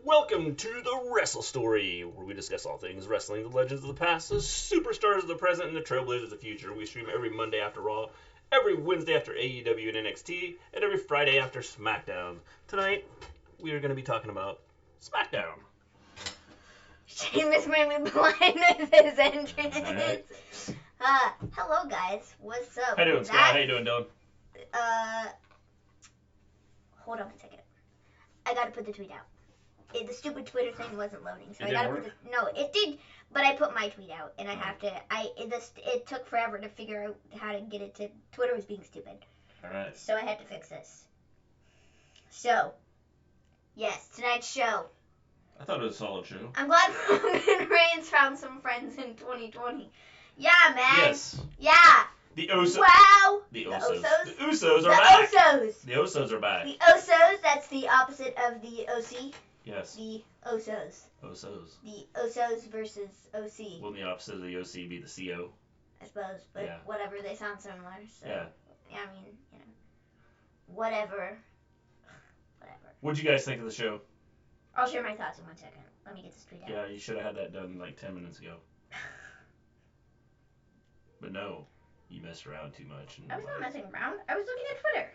Welcome to the Wrestle Story, where we discuss all things wrestling, the legends of the past, the superstars of the present, and the trailblazers of the future. We stream every Monday after Raw, every Wednesday after AEW and NXT, and every Friday after Smackdown. Tonight, we are going to be talking about Smackdown. Sheamus made me blind with his entrance. Hello guys, what's up? How you doing, Scott? How you doing, Dylan? Hold on a second. I gotta put the tweet out. The stupid Twitter thing wasn't loading, so It I gotta didn't put the... No, it did, but I put my tweet out, and I have to... It took forever to figure out how to get it to... Twitter was being stupid. Alright. So I had to fix this. So, yes, tonight's show. I thought it was a solid show. I'm glad Roman Reigns found some friends in 2020. Yeah, man. Yes. Yeah. The Usos. Wow. The The Usos. Usos? The Usos are back. The Usos. The Usos are back. The Usos, that's the opposite of the OC. Yes. The Usos. Usos. The Usos versus OC, Wouldn't the opposite of the OC be the CO? I suppose. But Yeah. whatever, they sound similar. So, Yeah. I mean, you know. Whatever. Whatever. What'd you guys think of the show? I'll share my thoughts in 1 second. Let me get this tweet out. Yeah, you should have had that done like 10 minutes ago. But no, you messed around too much. I was not messing around. I was looking at Twitter.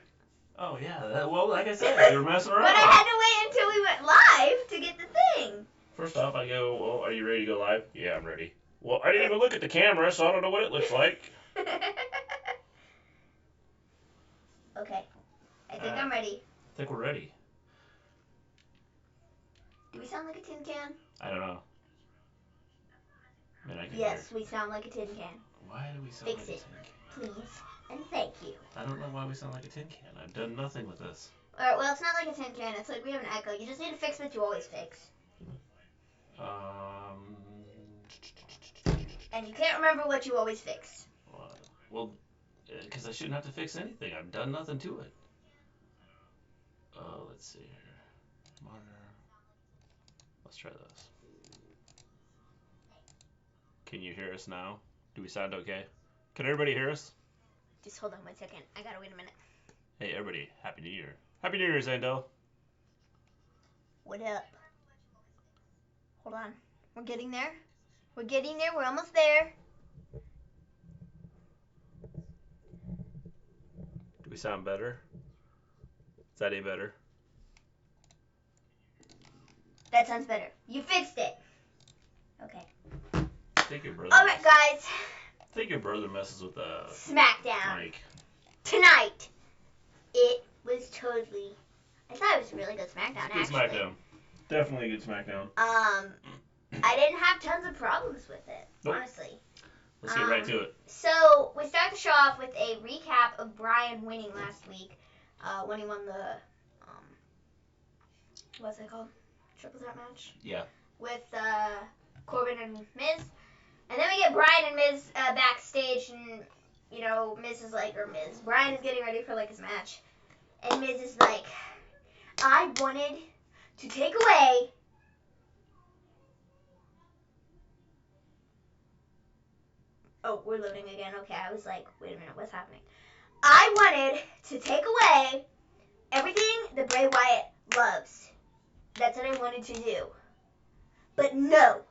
Oh, yeah. Well, like I said, you were messing around. But I had to wait until we went live to get the thing. First off, I go, well, are you ready to go live? Yeah, I'm ready. Well, I didn't even look at the camera, so I don't know what it looks like. Okay. I think I'm ready. I think we're ready. Do we sound like a tin can? I don't know. Man, I can Yes, we sound like a tin can. Why do we sound Fix like a it. tin can? Please. And thank you. I don't know why we sound like a tin can. I've done nothing with this. Alright, well, it's not like a tin can. It's like we have an echo. You just need to fix what you always fix. And you can't remember what you always fix. Well, because I shouldn't have to fix anything. I've done nothing to it. Let's see here. Monitor. Let's try this. Can you hear us now? Do we sound okay? Can everybody hear us? Just hold on 1 second. I gotta wait a minute. Hey, everybody. Happy New Year. Happy New Year, Zandel. What up? Hold on. We're getting there. We're getting there. We're almost there. Do we sound better? Is that any better? That sounds better. You fixed it. Okay. I think your brother. Alright, guys. I think your brother messes with the Smackdown. mic. Tonight. It was totally... I thought it was a really good Smackdown, Good actually. Smackdown. Definitely a good Smackdown. I didn't have tons of problems with it, Nope. honestly. Let's get right to it. So, we start the show off with a recap of Bryan winning last week, when he won the, what's it called? Triple threat match? Yeah. With, Corbin and Miz. And then we get Bryan and Miz, backstage, and, you know, Bryan is getting ready for, like, his match. And Miz is like, I wanted to take away Oh, we're loading again. Okay, I was like, wait a minute, what's happening? I wanted to take away everything that Bray Wyatt loves. That's what I wanted to do. But no,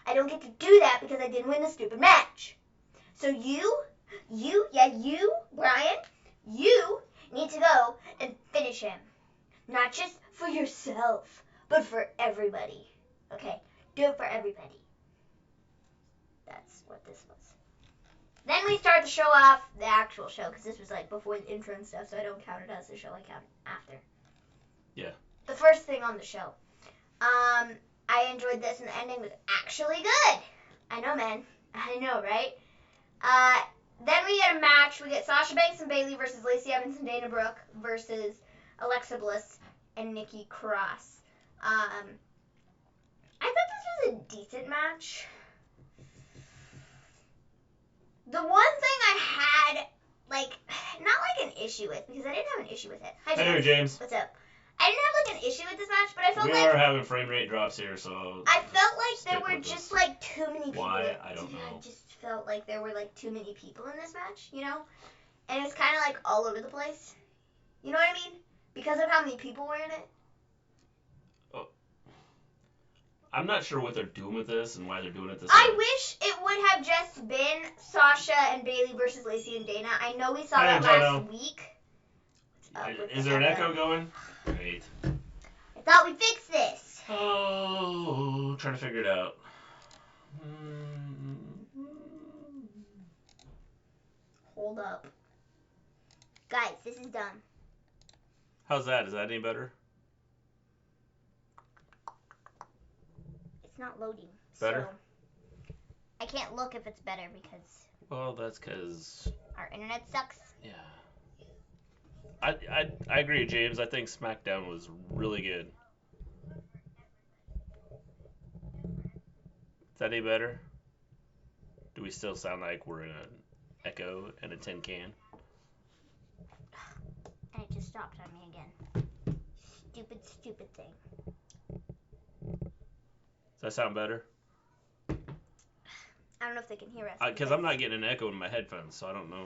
I don't get to do that because I didn't win the stupid match. So you, Bryan, you need to go and finish him. Not just for yourself, but for everybody. Okay, do it for everybody. That's what this was. Then we start the show off, the actual show, because this was like before the intro and stuff, so I don't count it as the show, I count it after. Yeah. The first thing on the show. I enjoyed this, and the ending was actually good. I know, man. I know, right? Then we get a match. We get Sasha Banks and Bayley versus Lacey Evans and Dana Brooke versus Alexa Bliss and Nikki Cross. I thought this was a decent match. The one thing I had, like, not like an issue with, because I didn't have an issue with it. Hi, James. Hey, James. What's up? I didn't have, like, an issue with this match, but I felt We like... are having frame rate drops here, so... I felt like stick there were with just, us. like, too many people. Why? I don't know. I just felt like there were, like, too many people in this match, you know? And it was kind of, like, all over the place. You know what I mean? Because of how many people were in it. Oh. I'm not sure what they're doing with this and why they're doing it this way. I wish it would have just been Sasha and Bayley versus Lacey and Dana. I know we saw that last week. Is there an echo going? Great. I thought we fixed this. Oh, trying to figure it out. Hold up. Guys, this is done. How's that? Is that any better? It's not loading. Better? So I can't look if it's better because... Well, that's because... our internet sucks. Yeah. I agree, James. I think Smackdown was really good. Is that any better? Do we still sound like we're in an echo and a tin can? And it just stopped on me again. Stupid thing. Does that sound better? I don't know if they can hear us. Because I'm not getting an echo in my headphones, so I don't know.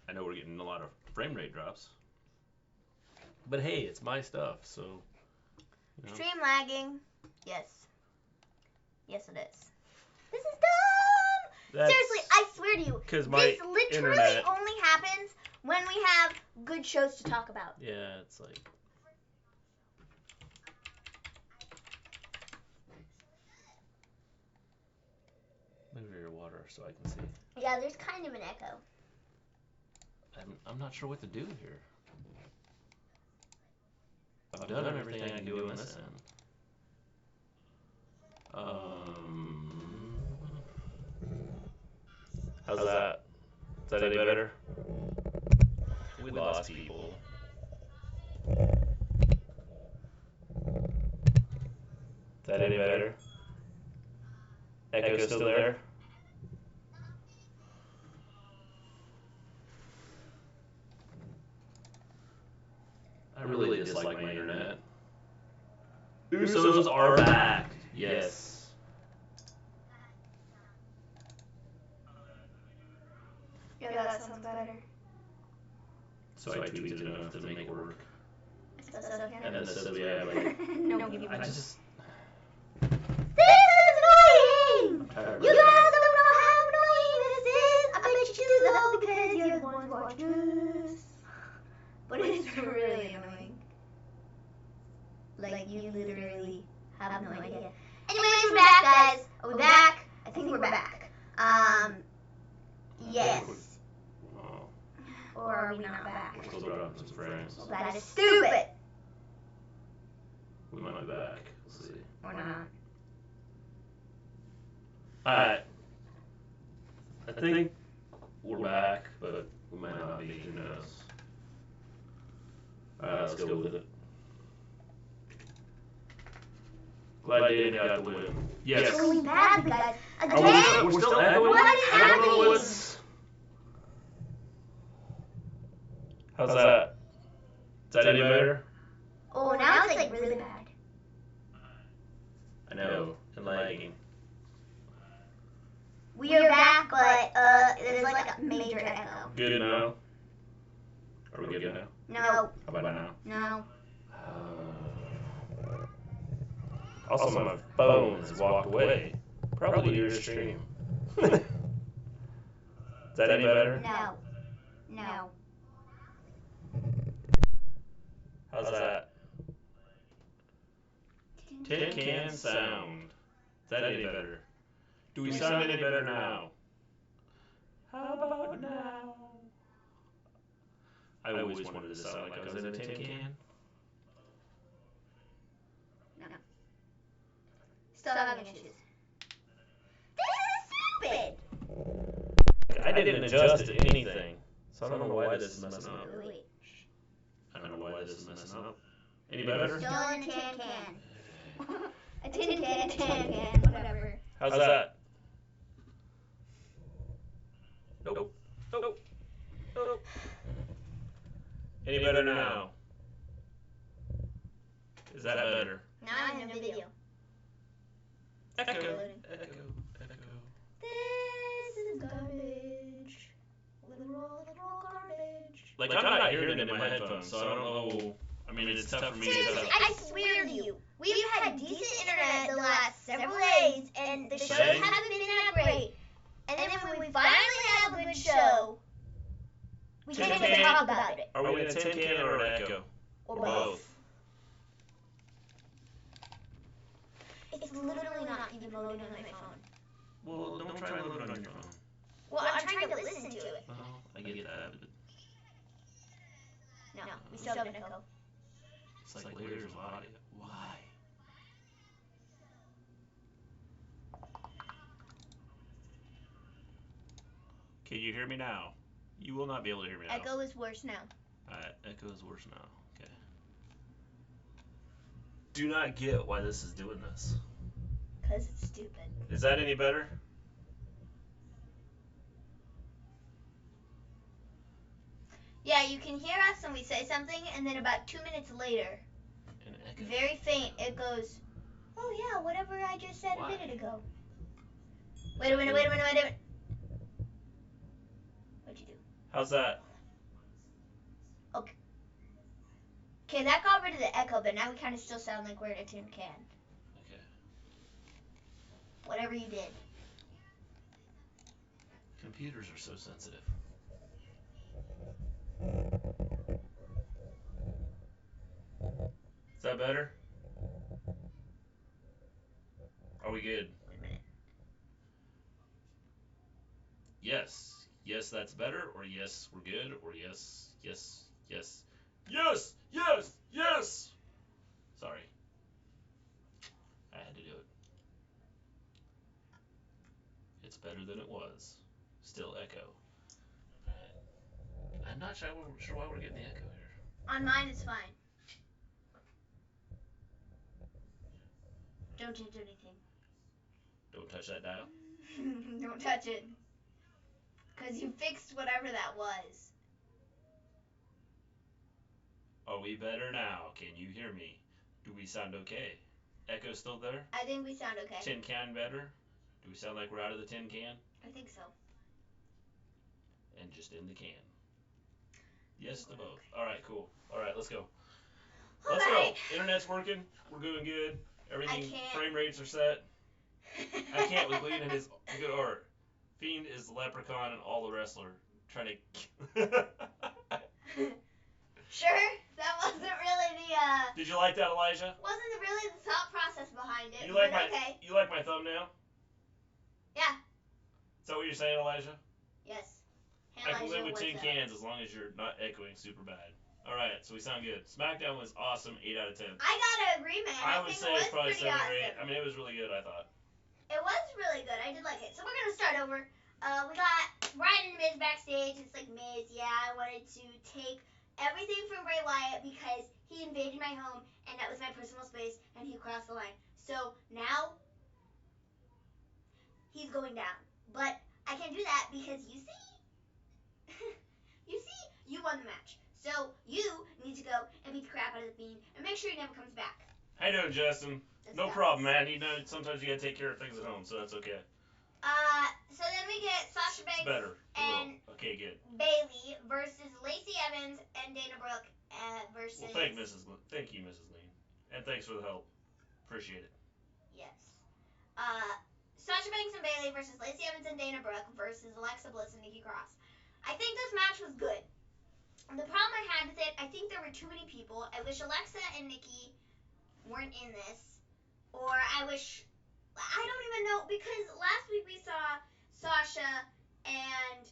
I know we're getting a lot of frame rate drops. But hey, it's my stuff, so... You know. Stream lagging. Yes. Yes, it is. This is dumb! Seriously, I swear to you, this literally only happens when we have good shows to talk about. Yeah, it's like... Move your water so I can see. Yeah, there's kind of an echo. I'm not sure what to do here. I've done everything I can do on this end. How's that? Is that any better? We lost people. Is that any better? Echo still there? I really dislike my internet. Usos are back. Yes. Yeah, that sounds better. So I tweeted enough to make it work. And then it says we have like... No, give me I just... This is annoying! You guys don't know how annoying this is! I bet you choose though because you're the ones watching this. But it's really annoying. Like, you literally have no idea. Anyways, we're back, guys. Are we back? I think we're back. Yes. Or are we not back? We're still dropping some frames. Well, that is stupid. We might be back. We'll see. Or not. Alright. I think we're back, but we might not be. Who knows? Alright, let's go with it. Glad Dana got the win. Yes. It's going badly, guys. Again? We're still echoing? What is happening? How's that? Is that any better? Oh, now it's like really bad. I know, and lagging. We are back, but there's like a major echo. Good now? Are we good now? No. How about now? No. Also, my phone has walked away. Probably due to stream. Is that any better? No. No. How's that? Tin can sound. Is that any better? Do we sound any better now? How about now? I always wanted to sound like I was in a tin can. No. Still having issues. This is stupid! I didn't adjust to anything, so I don't know why this is messing up. Wait. I don't know why this is messing up. Any better? Still in a tin can. A tin can, whatever. How's that? Nope. Nope. Nope. Any better now? Is that better? Now I'm in a video. Echo. Echo. This is garbage. Literal garbage. Like, I'm not hearing it in my headphones, so I don't know. I mean, it's tough for me to Seriously, tell. I swear to you, we've had decent internet the last several days, and the shows haven't been that great. And then when we finally have a good show, we can't even talk about it. Are we in a tin can or an echo? Or both. It's literally not even loading on my phone. Well, don't try to load it on your phone. Well, I'm trying to listen to it. Well, I get that, but No, we still have an echo. it's like layers of audio. Why? Can you hear me now? You will not be able to hear me now. Echo is worse now. Echo is worse now. Okay. Do not get why this is doing this. Because it's stupid. Is that any better? Yeah, you can hear us when we say something, and then about 2 minutes later, very faint, it goes, oh yeah, whatever I just said a minute ago. Wait a minute. What'd you do? How's that? Okay, that got rid of the echo, but now we kind of still sound like we're in a tin can. Okay. Whatever you did. Computers are so sensitive. Is that better? Are we good? Wait a minute. Yes. Yes, that's better. Or yes, we're good. Or yes. Sorry. I had to do it. It's better than it was. Still echo. I'm not sure why we're getting the echo here. On mine, it's fine. Don't touch anything. Don't touch that dial. Don't touch it. Because you fixed whatever that was. Are we better now? Can you hear me? Do we sound okay? Echo still there? I think we sound okay. Tin can better? Do we sound like we're out of the tin can? I think so. And just in the can. Yes to both. Alright, cool. Alright, let's go. Let's go. Internet's working. We're doing good. Everything, frame rates are set. I can't with Gleen and his good art. Fiend is the leprechaun and all the wrestler. Trying to... Sure, that wasn't really the, Did you like that, Elijah? Wasn't really the thought process behind it, You like okay. You like my thumbnail? Yeah. Is that what you're saying, Elijah? Yes. Hey, I can live with tin cans as long as you're not echoing super bad. Alright, so we sound good. Smackdown was awesome, 8 out of 10. I gotta agree, man. I would say it's probably 7 or 8. Awesome. I mean, it was really good, I thought. It was really good. I did like it. So we're gonna start over. We got Bryan and Miz backstage. It's like, Miz, yeah, I wanted to take everything from Bray Wyatt because he invaded my home and that was my personal space and he crossed the line. So now he's going down. But I can't do that because you see, you won the match. So you need to go and beat the crap out of the Fiend and make sure he never comes back. How you doing, Justin? No problem, man. You know, sometimes you gotta take care of things at home, so that's okay. So then we get Sasha Banks and Bayley versus Lacey Evans and Dana Brooke versus... Well, thank you, Mrs. Gleen. And thanks for the help. Appreciate it. Yes. Sasha Banks and Bayley versus Lacey Evans and Dana Brooke versus Alexa Bliss and Nikki Cross. I think this match was good. The problem I had with it, I think there were too many people. I wish Alexa and Nikki weren't in this. Or I wish... I don't even know, because last week we saw Sasha and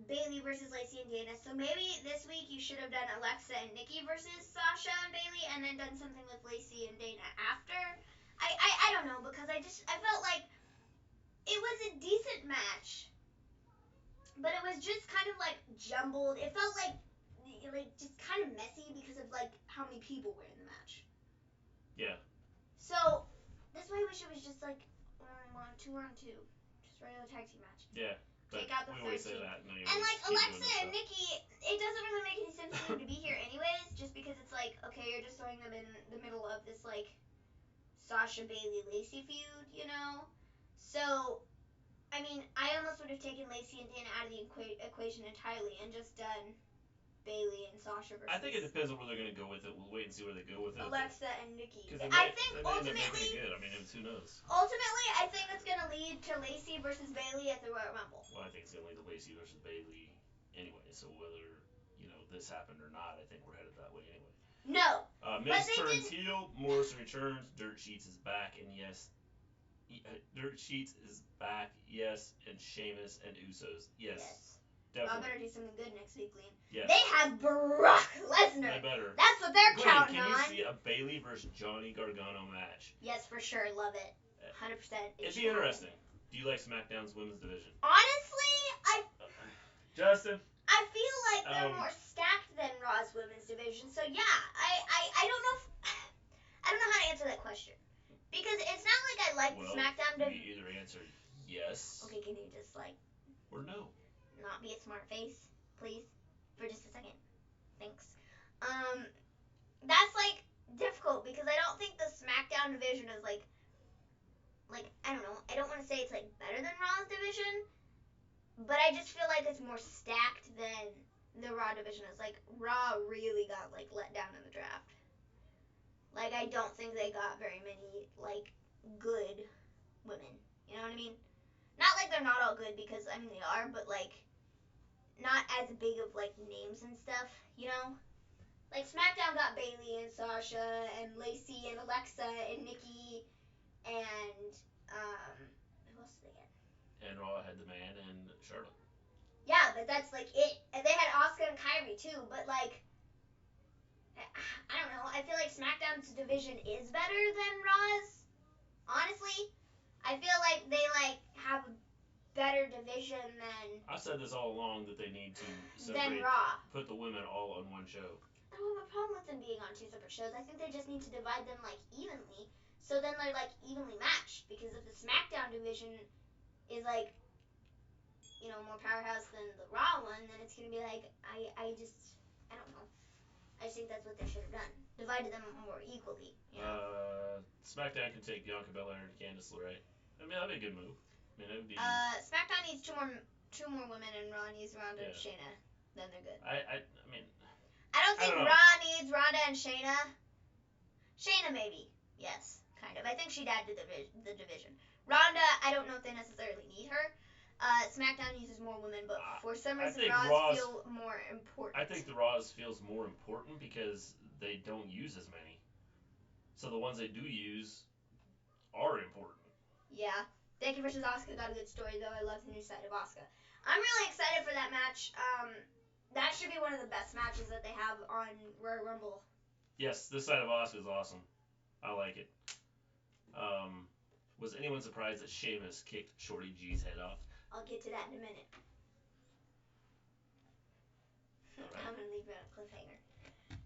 Bayley versus Lacey and Dana. So maybe this week you should have done Alexa and Nikki versus Sasha and Bayley and then done something with Lacey and Dana after. I don't know, because I felt like it was a decent match. But it was just kind of like jumbled. It felt like just kind of messy because of like how many people were in the match. Yeah. So that's why I wish it was just like 2-on-2, just regular tag team match. Yeah. Take out the we always third say team. that. No, And like Alexa and Nikki, it doesn't really make any sense for them to be here anyways, just because it's like, okay, you're just throwing them in the middle of this like Sasha Bayley Lacey feud, you know? So, I mean, I almost would have taken Lacey and Dana out of the equation entirely and just done Bayley and Sasha versus. I think it depends on where they're going to go with it. We'll wait and see where they go with it. Alexa and Nikki. I think ultimately, it good. I mean, who knows? Ultimately, I think it's going to lead to Lacey versus Bayley at the Royal Rumble. Well, I think it's going to lead to Lacey versus Bayley anyway. So whether this happened or not, I think we're headed that way anyway. No. Miz turns heel. Morrison returns. Dirt Sheets is back, and yes. Dirt Sheets is back, yes, and Sheamus and Usos, yes. Definitely. I better do something good next week, Gleen. Yes. They have Brock Lesnar. They better. That's what they're Gleen, counting on. Can you see a Bayley versus Johnny Gargano match? Yes, for sure. Love it. 100%. It'd be interesting. Do you like SmackDown's women's division? Honestly, Justin? I feel like they're more stacked than Raw's women's division. So yeah, I don't know. I don't know how to answer that question. Because it's not like I like the SmackDown division. You either answer yes. Okay, can you just or no? Not be a smart face, please, for just a second. Thanks. That's difficult because I don't think the SmackDown division is I don't know. I don't want to say it's better than Raw's division, but I just feel like it's more stacked than the Raw division is. Raw really got let down in the draft. I don't think they got very many good women. You know what I mean? Not they're not all good because I mean they are, but not as big of names and stuff, you know? SmackDown got Bayley and Sasha and Lacey and Alexa and Nikki and who else did they get? And Raw had the Man and Charlotte. Yeah, but that's it. And they had Asuka and Kyrie too, but I don't know. I feel like SmackDown's division is better than Raw's. Honestly, I feel like they have a better division than. I said this all along that they need to separate, than Raw. Put the women all on one show. I don't have a problem with them being on two separate shows. I think they just need to divide them evenly, so then they're evenly matched. Because if the SmackDown division is more powerhouse than the Raw one, then it's gonna be I don't know. I just think that's what they should have done. Divided them more equally. You know? SmackDown can take Bianca Belair and Candice LeRae. I mean, that'd be a good move. I mean, it would be. SmackDown needs two more women, and Raw needs Ronda and Shayna. Then they're good. I mean. I don't think Raw needs Ronda and Shayna. Shayna maybe, yes, kind of. I think she'd add to the division. Ronda, I don't know if they necessarily need her. SmackDown uses more women, but for some reason Raw's feel more important. I think the Raw's feels more important because they don't use as many. So the ones they do use are important. Yeah. Becky versus Asuka got a good story, though. I love the new side of Asuka. I'm really excited for that match. That should be one of the best matches that they have on Royal Rumble. Yes, this side of Asuka is awesome. I like it. Was anyone surprised that Sheamus kicked Shorty G's head off? I'll get to that in a minute. Right. I'm gonna leave it on a cliffhanger.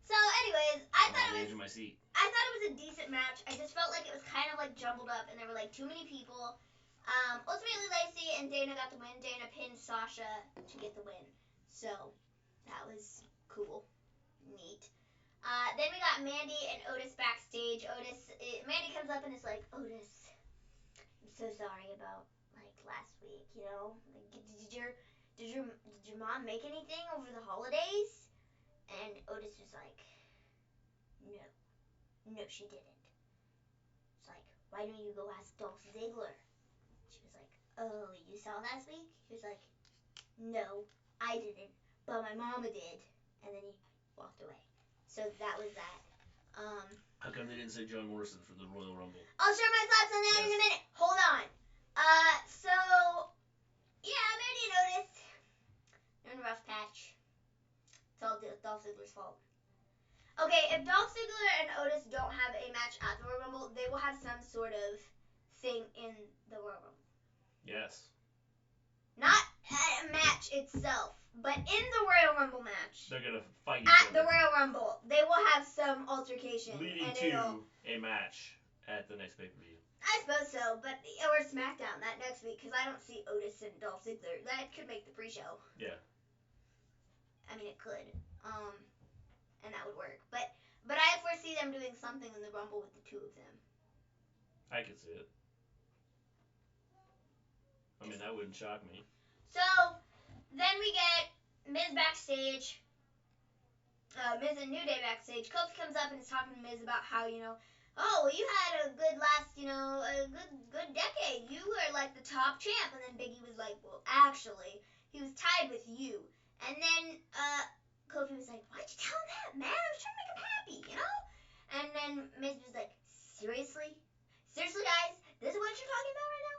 So, anyways, I thought it was a decent match. I just felt like it was kind of jumbled up, and there were too many people. Ultimately, Lacey and Dana got the win. Dana pinned Sasha to get the win. So, that was cool. Neat. Then we got Mandy and Otis backstage. Mandy comes up and is like, Otis, I'm so sorry about last week. You know, did your mom make anything over the holidays? And Otis was like, no, she didn't. It's why don't you go ask Dolph Ziggler? She was like, oh, you saw last week? He was like, no, I didn't, but my mama did. And then he walked away. So that was that. How come they didn't say John Morrison for the Royal Rumble? I'll share my thoughts on that in a minute. Hold on. So, yeah, Mandy and Otis, they're in a rough patch. It's all Dolph Ziggler's fault. Okay, if Dolph Ziggler and Otis don't have a match at the Royal Rumble, they will have some sort of thing in the Royal Rumble. Yes. Not a match itself, but in the Royal Rumble match. They're going to fight each other. At the other. Royal Rumble. They will have some altercation. Leading to a match at the next pay-per-view. I suppose so, or SmackDown that next week, because I don't see Otis and Dolph Ziggler. That could make the pre-show. Yeah. I mean, it could. And that would work. But I foresee them doing something in the Rumble with the two of them. I could see it. I mean, that wouldn't shock me. So, then we get Miz backstage. Miz and New Day backstage. Kofi comes up and is talking to Miz about how, oh, well, you had a good last, a good decade. You were like the top champ. And then Biggie was like, well, actually, he was tied with you. And then Kofi was like, why'd you tell him that, man? I was trying to make him happy, And then Miz was like, seriously? Seriously, guys? This is what you're talking about right now?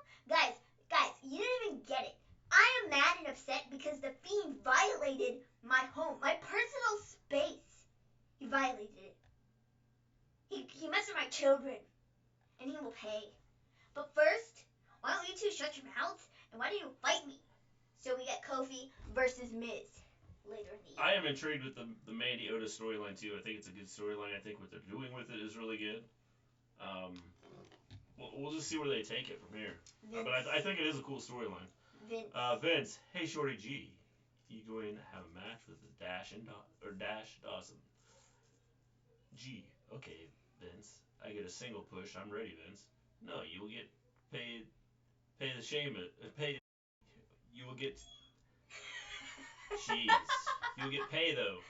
Guys, you didn't even get it. I am mad and upset because the Fiend violated my home, my personal space. He violated it. He messed with my children, and he will pay. But first, why don't you two shut your mouths, and why don't you fight me? So we get Kofi versus Miz later in the evening. I am intrigued with the Mandy Otis storyline, too. I think it's a good storyline. I think what they're doing with it is really good. We'll just see where they take it from here. But I think it is a cool storyline. Vince, hey Shorty G, you going to have a match with the Dash Dawson? G, okay, Vince. I get a single push. I'm ready, Vince. No, you will get paid. Pay the Sheamus. You will get. Jeez, you will get paid though.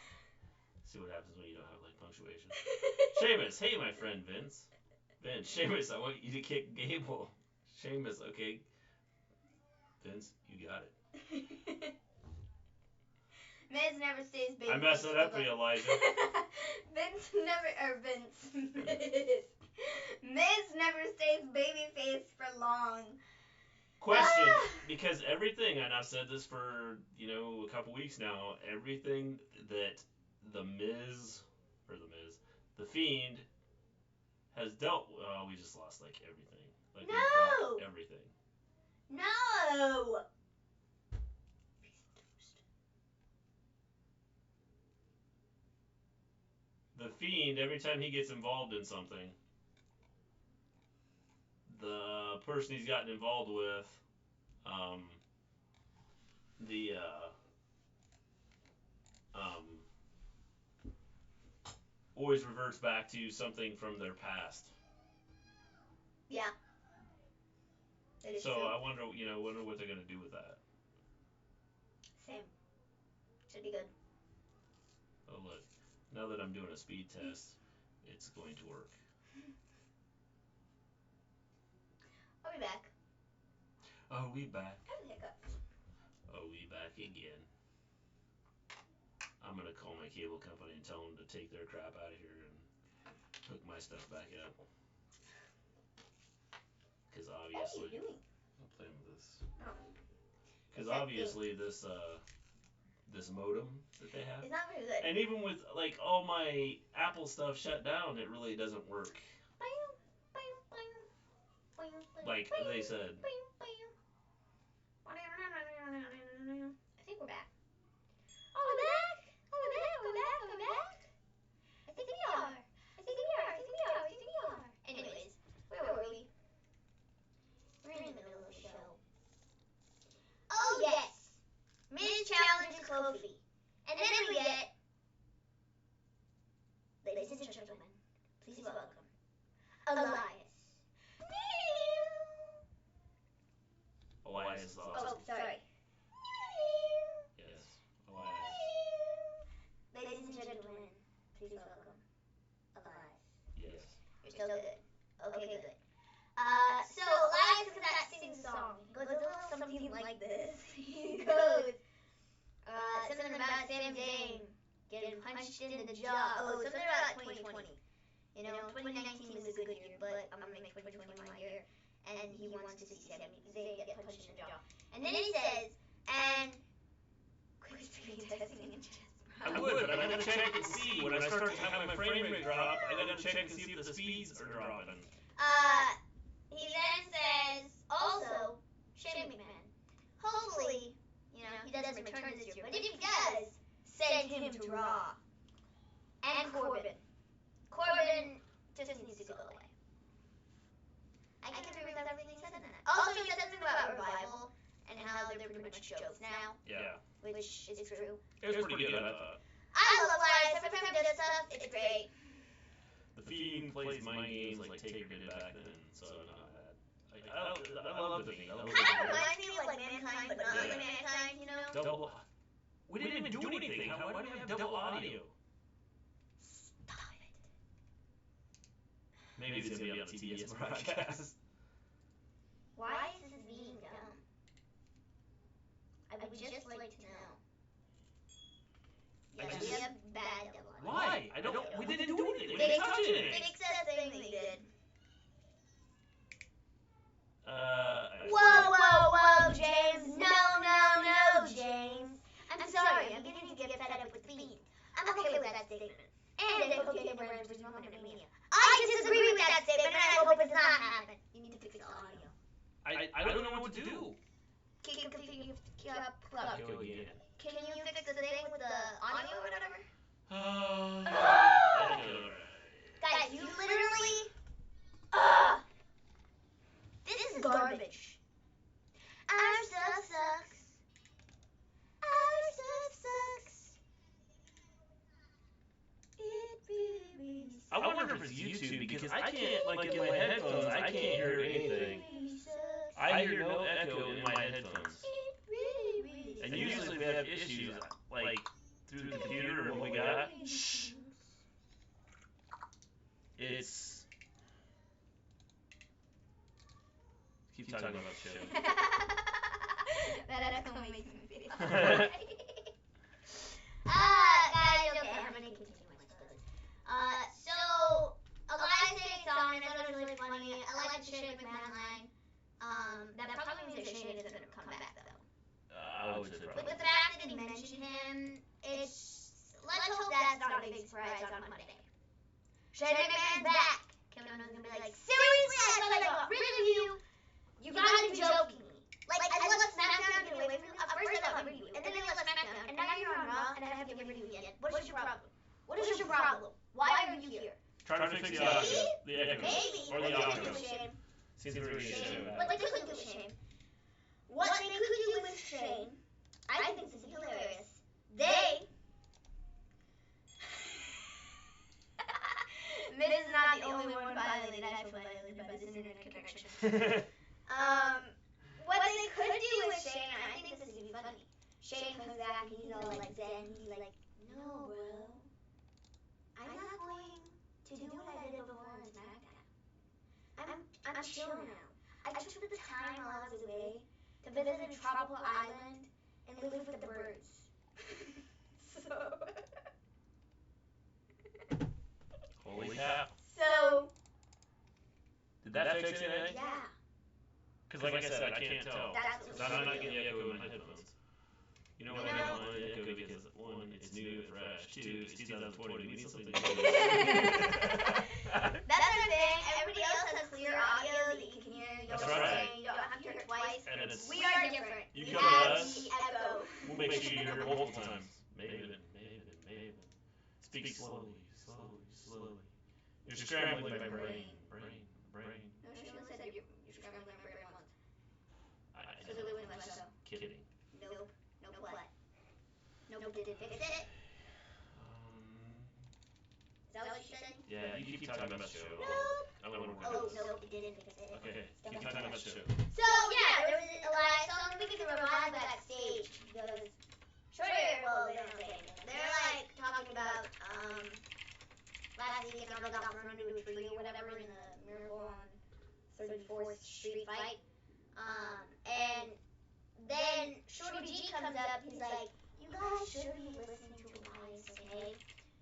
See what happens when you don't have like punctuation. Sheamus, hey my friend Vince. Vince, Sheamus, I want you to kick Gable. Sheamus, okay. Vince, you got it. Miz never stays baby. I messed it up for you, Elijah. Miz. Miz never stays babyface for long. Question, because everything, and I've said this for, a couple weeks now, everything that the Fiend has dealt with, we just lost, everything. No! Everything. No! The Fiend, every time he gets involved in something, the person he's gotten involved with, always reverts back to something from their past. Yeah. So true. I wonder what they're gonna do with that. Same. Should be good. Oh look, now that I'm doing a speed test, it's going to work. I'll be back. Are we back? I have a hiccup. Are we back again? I'm gonna call my cable company and tell them to take their crap out of here and hook my stuff back up. Because obviously, what are you doing? I'm playing with this. Oh. Because obviously this modem that they have, it's not very good. and even with all my Apple stuff shut down, it really doesn't work. Like they said. I think we're back. Oh, we're back! I think we are. Anyways, where were we? We're in the middle of the show. Oh, yes! Miz challenges Kofi. And then we get... Ladies and gentlemen, please welcome Elias. Elias is awesome. Oh, sorry. Yes, Elias. Ladies and gentlemen, please welcome Elias. Yes. You're still good. Okay, good. So Elias comes out singing a song. He goes a little something like this. He goes, something about Sami Zayn getting punched in the jaw. Oh, something about 2020. 2019 was a good year, but I'm gonna make 2020 my year. And he wants to see Sami Zayn get punched in the jaw. And then he says, and quit screen testing in chest. I would, but I gotta check and see. When I start to have my frame rate drop, I gotta check and see if the speeds are dropping. He then says, also, Shane McMahon. Hopefully, he doesn't return this year. But if he does, send him to Raw. And Corbin. Corbin just needs to go away. I can agree with everything he said in that. Also, he said something about Revival and how they're pretty much jokes now. Yeah. Which is true. It was pretty good, I thought. I love Elias. Every time he does stuff, it's great. The Fiend plays mind games like Taker did back then, so I love the Fiend. Kind of reminds me of like Mankind, but not like Mankind, Double. We didn't even do anything. Why do we have double audio? Maybe it's going to be on the TBS broadcast. Why is this being done? I would just like to know. Yeah, we have bad double entendre. Why? I don't. We didn't do anything. We Big didn't touch anything. excess thing that you did. Whoa, James. No, James. I'm sorry, I'm beginning to get fed up with Fiend. I'm okay with that statement. And I hope you get Bryan versus Roman at Mania. I disagree with that statement, and I hope it's not happen. You need to fix the audio. I don't know what to do. Can you Go again. fix the thing with the audio or whatever? Guys, you literally... this is garbage. Our stuff sucks. Our stuff sucks. It really sucks. I wonder if it's YouTube because I can't, like in my headphones, I can't hear anything. I hear no echo in my headphones. And usually we have issues, like through the computer and what we got. It's... Keep talking about the show. That only makes me feel alright. Guys, okay, I'm gonna continue my story. So, Elias takes on, I thought it was really funny. I like the Shane McMahon line. That probably means that Shane isn't gonna come back, though. I would say But probably. the fact that he mentioned him, let's hope that's not a big surprise on Monday. Shane McMahon's back. Kevin Owens gonna be like, seriously, I thought I got rid of you. You gotta be joking me. Like, I let Smackdown get away from you. At first I got rid of you, and then I let Smackdown, and now you're on Raw, and I have to get rid of you again. What is your problem? What is your problem? Why are you here? Trying to fix the audio. The echo. Maybe. Or the What audio. they could do with Shane. Seems to be really Shane. good. What they could do with Shane. What they could do with Shane, I think this is hilarious. This is not the only one violated by this internet connection. What they could do with Shane, I think this is gonna be funny. Shane comes back and he's all like zen. He's like, no, bro. I'm not going to do what I did before on SmackDown. I'm chill now. I took the time while I was away to visit a tropical island and live with the birds. So... Holy cow. So... Did that fix anything? Yeah. Because like I said, I can't tell. Because I'm not getting the echo in my headphones. You know what I don't want the echo because one, it's new and fresh. Two, it's 2020. We need something. That's our thing. Everybody else has clear audio that you can hear. You don't have to hear it twice. And it's, We are different. You We come have to us, the echo. we'll make sure you hear it multiple times. Maven. Speak slowly. You're scrambling my brain. No, she only said you're scrambling my brain once. I So they win the show. Kidding. Nope. Nope what? Nope didn't fix it? Is that what you said? Yeah, you keep talking about the show. Nope. I want to work on Oh, this. nope, it didn't fix it. Okay, keep talking about the show. So, yeah, there was Elias. So I'm thinking the revive backstage because Shorty, well, they don't say anything. They're like talking about, last week and I got thrown into a tree or whatever in the Miracle on 34th Street fight. And then Shorty G comes up, he's like, you guys should be listening to Elias, okay?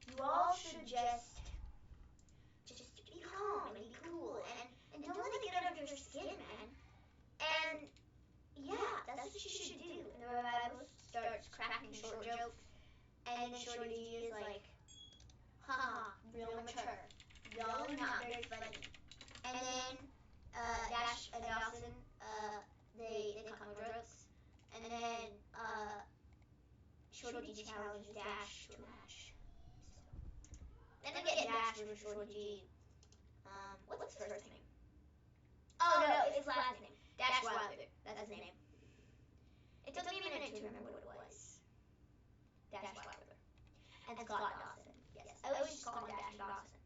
You all should just be calm and be cool and don't let it get under your skin, man. And yeah, that's what you should do. And the revival starts cracking short jokes, and then Shorty G is like, haha, real mature. Y'all are not very funny. And then Dash and Dawson, they come with ropes. And then Shorty G challenges Dash to a match. Then we get Dash with Shorty G. What's his first name? Oh no, it's his last name. Dash Wilder. That's his name. It took me a minute to remember what it was. Dash Wilder. And Scott Dawson. Yes. I always just call him Dash and Dawson.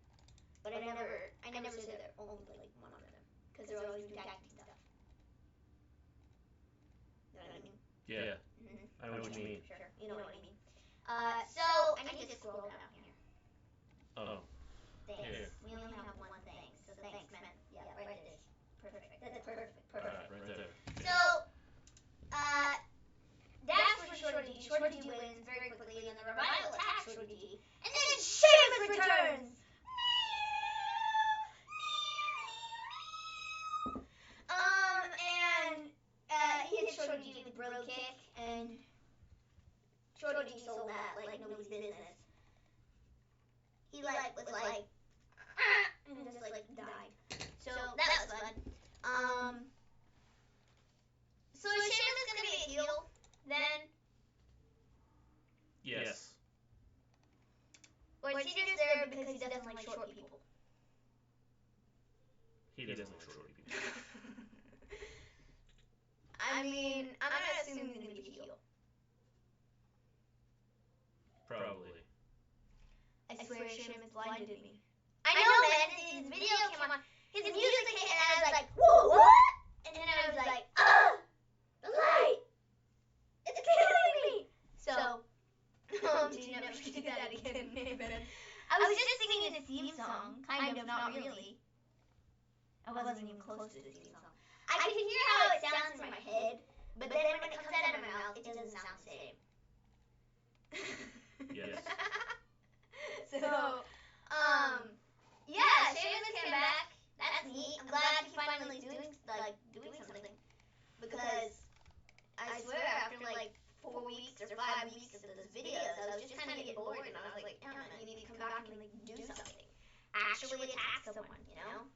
But I never said they're only like one of them. Because they're always doing tag team stuff. You know what I mean? Yeah. Mm-hmm. I know what you mean. Sure. You know what I mean. So I need to scroll down here. Oh. Thanks. Here. We only have one thing, so thanks. That's perfect. Right there. So, that's for Shorty G. Shorty G wins very quickly, and the Revival attacks Shorty G. And then Sheamus returns! And he hit Shorty G with the bro kick, and Shorty G sold that like nobody's business. He was like, and just died. So that was fun. So is Sheamus gonna be a heel then? Yes. Or is he just there because he doesn't like short people? He doesn't like shorty people. I mean, I'm gonna assume he's gonna be a heel. Probably. I swear Sheamus blinded me. I know, man. His video came on. His music hit, and I was like, whoa, what? And then I was like, the light! It's killing me! So, did you never do that again, Maven? I was just singing his theme song. Kind of, not really. I wasn't even close to his theme song. I can hear how it sounds in my head, but then when it comes out of my mouth, it doesn't sound the same. Yes. So, yeah, Sheamus came back. That's neat. I'm glad he's finally doing something. Because I swear, after 4 weeks or 5 weeks of those videos, I was just kind of getting bored, and I was like, damn it, you need to come back and do something. Actually attack someone, you know?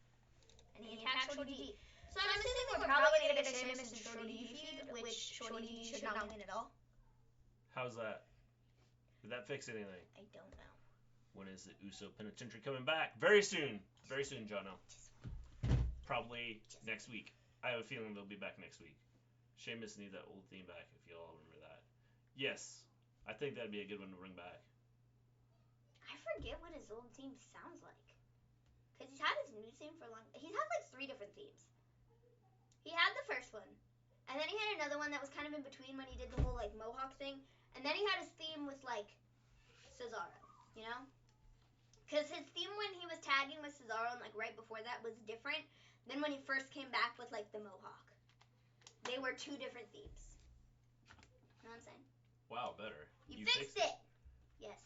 And he attacked Shorty G. So I'm assuming we're probably gonna get a Sheamus and Shorty G feud, which Shorty G should not win at all. How's that? Did that fix anything? I don't know. When is the Uso Penitentiary coming back? Very soon. Very soon, Jono. Probably next week. I have a feeling they'll be back next week. Sheamus needs that old theme back, if you all remember that. Yes. I think that'd be a good one to bring back. I forget what his old theme sounds like. Because he's had his new theme for a long... He's had 3 different themes. He had the first one. And then he had another one that was kind of in between when he did the whole, mohawk thing. And then he had his theme with, Cesaro. You know? Because his theme when he was tagging with Cesaro and, right before that was different than when he first came back with, the mohawk. They were 2 different themes. You know what I'm saying? Wow, better. You fixed it! Yes.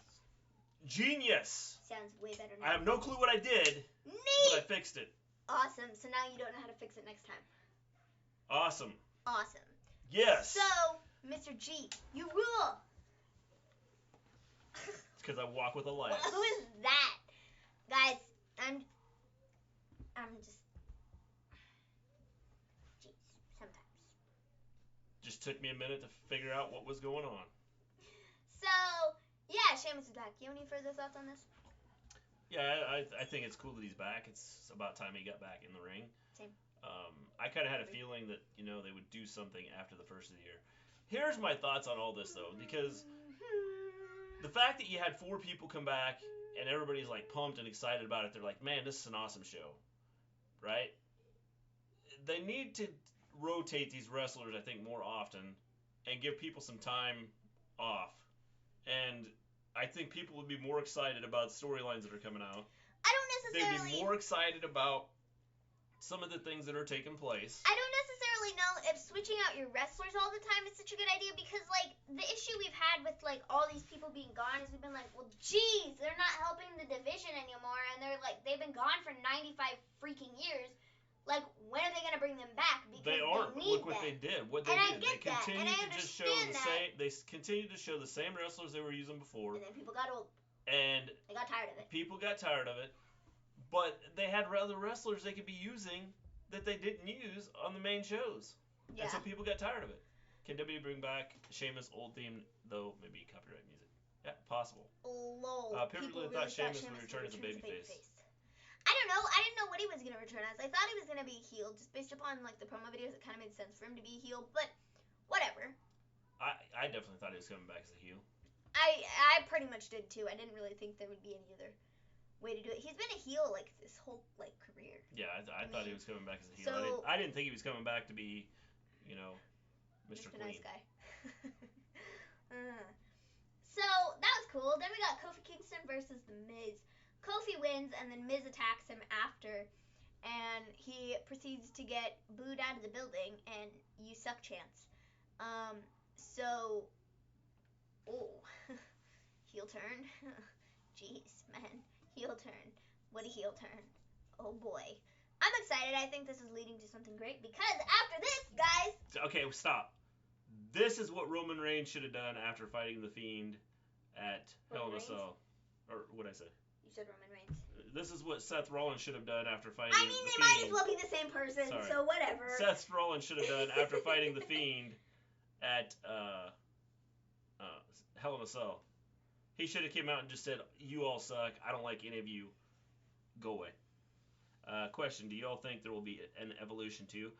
Genius! Sounds way better now. I have no clue what I did, Neat! but I fixed it. Awesome. So now you don't know how to fix it next time. Awesome. Awesome. Yes! So, Mr. G, you rule! It's because I walk with Elias. Who is that? Guys, I'm just... Jeez, sometimes. Just took me a minute to figure out what was going on. So, yeah, Sheamus is back. You have any further thoughts on this? Yeah, I think it's cool that he's back. It's about time he got back in the ring. Same. I kind of had a feeling that, they would do something after the first of the year. Here's my thoughts on all this, though, because the fact that you had 4 people come back and everybody's, pumped and excited about it, they're like, man, this is an awesome show, right? They need to rotate these wrestlers, I think, more often and give people some time off. And I think people would be more excited about storylines that are coming out. I don't necessarily... They'd be more excited about some of the things that are taking place. I don't necessarily know if switching out your wrestlers all the time is such a good idea because, the issue we've had with, all these people being gone is we've been like, well, geez, they're not helping the division anymore, and they've been gone for 95 freaking years. When are they going to bring them back? Because they aren't. They need Look what them. they did. What they and did. I get They continued that, and I to just show understand the that. same. They continued to show the same wrestlers they were using before. And then people got old. And they got tired of it. People got tired of it. But they had other wrestlers they could be using that they didn't use on the main shows. Yeah. And so people got tired of it. Can WWE bring back Sheamus' old theme, though maybe copyright music? Yeah, possible. Lol. People really thought Sheamus would return as a babyface. I don't know. I didn't know what he was going to return as. I thought he was going to be heel, just based upon, the promo videos. It kind of made sense for him to be heel, but whatever. I definitely thought he was coming back as a heel. I pretty much did, too. I didn't really think there would be any other way to do it. He's been a heel, this whole, career. Yeah, I thought he was coming back as a heel. So, I didn't think he was coming back to be, Mr. Gleen. Nice guy. So, that was cool. Then we got Kofi Kingston versus The Miz. Kofi wins, and then Miz attacks him after. and he proceeds to get booed out of the building and "you suck" chants. So, oh, heel turn. Jeez, man, heel turn. What a heel turn. Oh boy. I'm excited. I think this is leading to something great because after this, guys. Okay, stop. This is what Roman Reigns should have done after fighting the Fiend at Hell in a Cell. Or what'd I say? You said Roman Reigns. This is what Seth Rollins should have done after fighting the Fiend. They might as well be the same person, Sorry. so whatever. Seth Rollins should have done after fighting the Fiend at Hell in a Cell. He should have came out and just said, "You all suck. I don't like any of you. Go away." Question: do y'all think there will be an evolution too?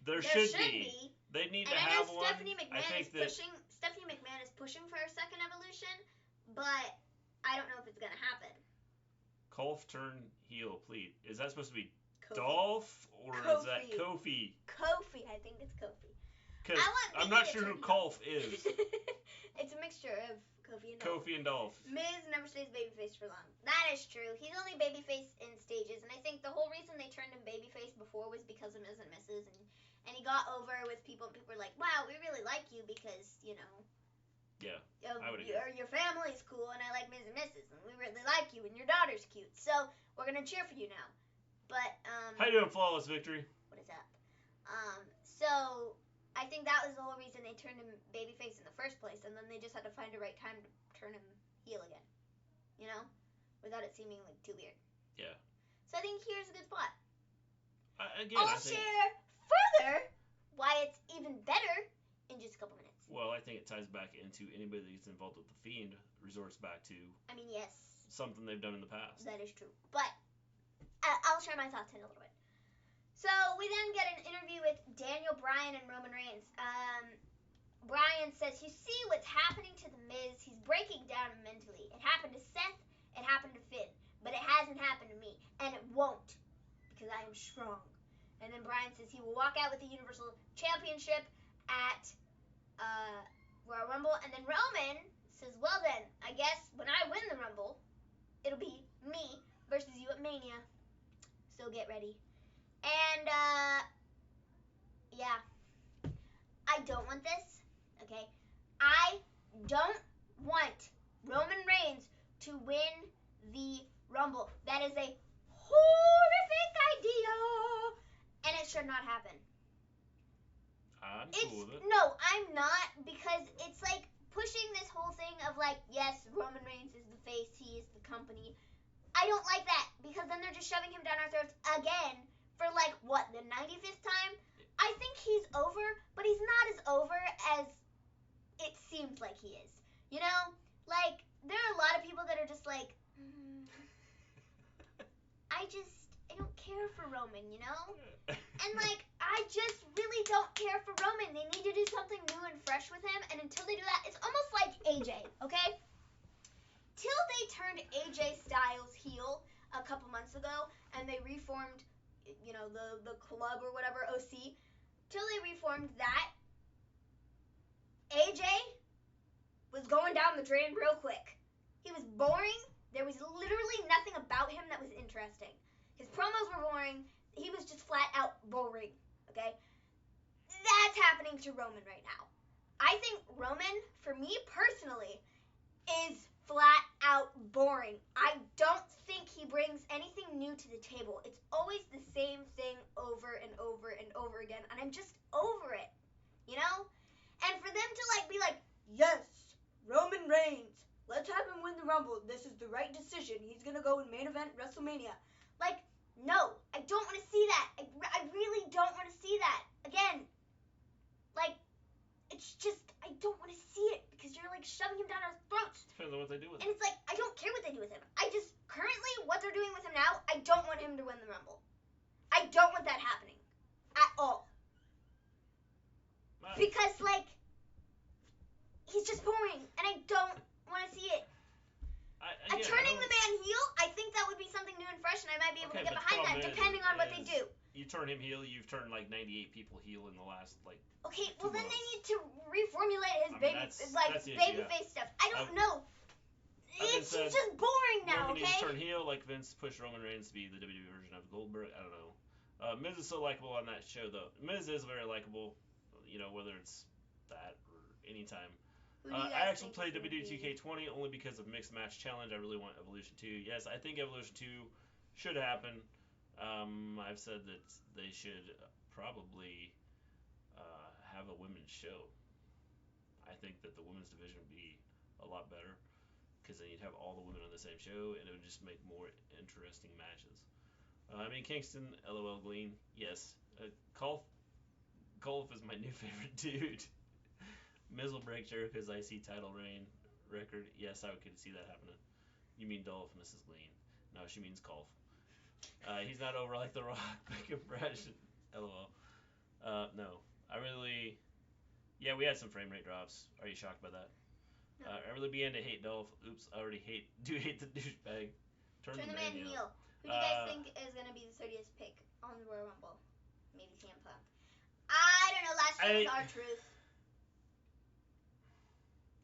There should be. They need to have one. Stephanie McMahon is pushing for a second evolution, but I don't know if it's gonna happen. Kofi turn heel, please. Is that supposed to be Kofi. Dolph or is that Kofi? Kofi, I think it's Kofi. Because I'm not sure who Kofi is. It's a mixture of Kofi and Dolph. Miz never stays babyface for long. That is true. He's only babyface in stages, and I think the whole reason they turned him babyface before was because of Miz and Mrs. And he got over with people, and people were like, "Wow, we really like you because, you know, yeah, I would agree. Your family's cool, and I like Miz and Mrs. and we really like you, and your daughter's cute, so we're gonna cheer for you now." But how you doing, Flawless Victory? What is up? So I think that was the whole reason they turned him babyface in the first place, and then they just had to find a right time to turn him heel again, you know, without it seeming like too weird. Yeah. So I think here's a good spot. I'll share further why it's even better in just a couple minutes. Well, I think it ties back into anybody that gets involved with the Fiend resorts back to. I mean, yes. Something they've done in the past. That is true, but I'll share my thoughts in a little bit. So we then get an interview with Daniel Bryan and Roman Reigns. Bryan says, "You see what's happening to The Miz? He's breaking down mentally. It happened to Seth, it happened to Finn, but it hasn't happened to me, and it won't, because I am strong." And then Bryan says he will walk out with the Universal Championship at Royal Rumble. And then Roman says, "Well then, I guess when I win the Rumble, it'll be me versus you at Mania. So get ready." And, yeah. I don't want this, okay? I don't want Roman Reigns to win the Rumble. That is a horrific idea, and it should not happen. I'm cool with it. No, I'm not, because it's like pushing this whole thing of like, yes, Roman Reigns is the face, he is the company. I don't like that, because then they're just shoving him down our throats again for like, what, the 95th time? I think he's over, but he's not as over as it seems like he is. You know? Like, there are a lot of people that are just like, I don't care for Roman, you know? And like, I just really don't care for Roman. They need to do something new and fresh with him, and until they do that, it's almost like AJ, okay? Till they turned AJ Styles heel a couple months ago, and they reformed, you know, the club or whatever, OC, till they reformed that, AJ was going down the drain real quick. He was boring. There was literally nothing about him that was interesting. His promos were boring. He was just flat out boring, okay? That's happening to Roman right now. I think Roman, for me personally, is flat out boring. I don't think he brings anything new to the table. It's always the same thing over and over and over again, and I'm just over it, you know? And for them to like be like, yes, Roman Reigns, let's have him win the Rumble. This is the right decision. He's gonna go in main event WrestleMania. Like, no, I don't want to see that. I really don't want to see that. Again, like, it's just, I don't want to see it because you're like shoving him down our throats. Depends on what they do with him. And it's like, I don't care what they do with him. I just, currently, what they're doing with him now, I don't want him to win the Rumble. I don't want that happening. At all. Nice. Because, like, he's just boring, and I don't want to see it. Turning the man heel, I think that would be something new and fresh, and I might be able to get behind that, depending on what they do. You turn him heel, you've turned like 98 people heel in the last like. Okay, well then they need to reformulate his babyface stuff. I don't know. He's just boring now. Roman needs to Okay? turn heel like Vince pushed Roman Reigns to be the WWE version of Goldberg. I don't know. Miz is so likable on that show, though. Miz is very likable, whether it's that or anytime. Who do you guys I actually think played is gonna WWE be? 2K20 only because of Mixed Match Challenge. I really want Evolution 2. Yes, I think Evolution 2 should happen. I've said that they should probably have a women's show. I think that the women's division would be a lot better because then you'd have all the women on the same show and it would just make more interesting matches. Kingston, LOL Gleen, yes. Golf is my new favorite dude. Miz will break Jericho's IC title reign record. Yes, I could see that happening. You mean Dolph, Mrs. Gleen. No, she means Golf. He's not over like The Rock. Big impression. LOL. No. Yeah, we had some frame rate drops. Are you shocked by that? No. I really began to hate Dolph. Oops, I already hate the douchebag. Turn the man heel. Who do you guys think is going to be the 30th pick on the Royal Rumble? Maybe CM Punk. I don't know. Last year was R-Truth.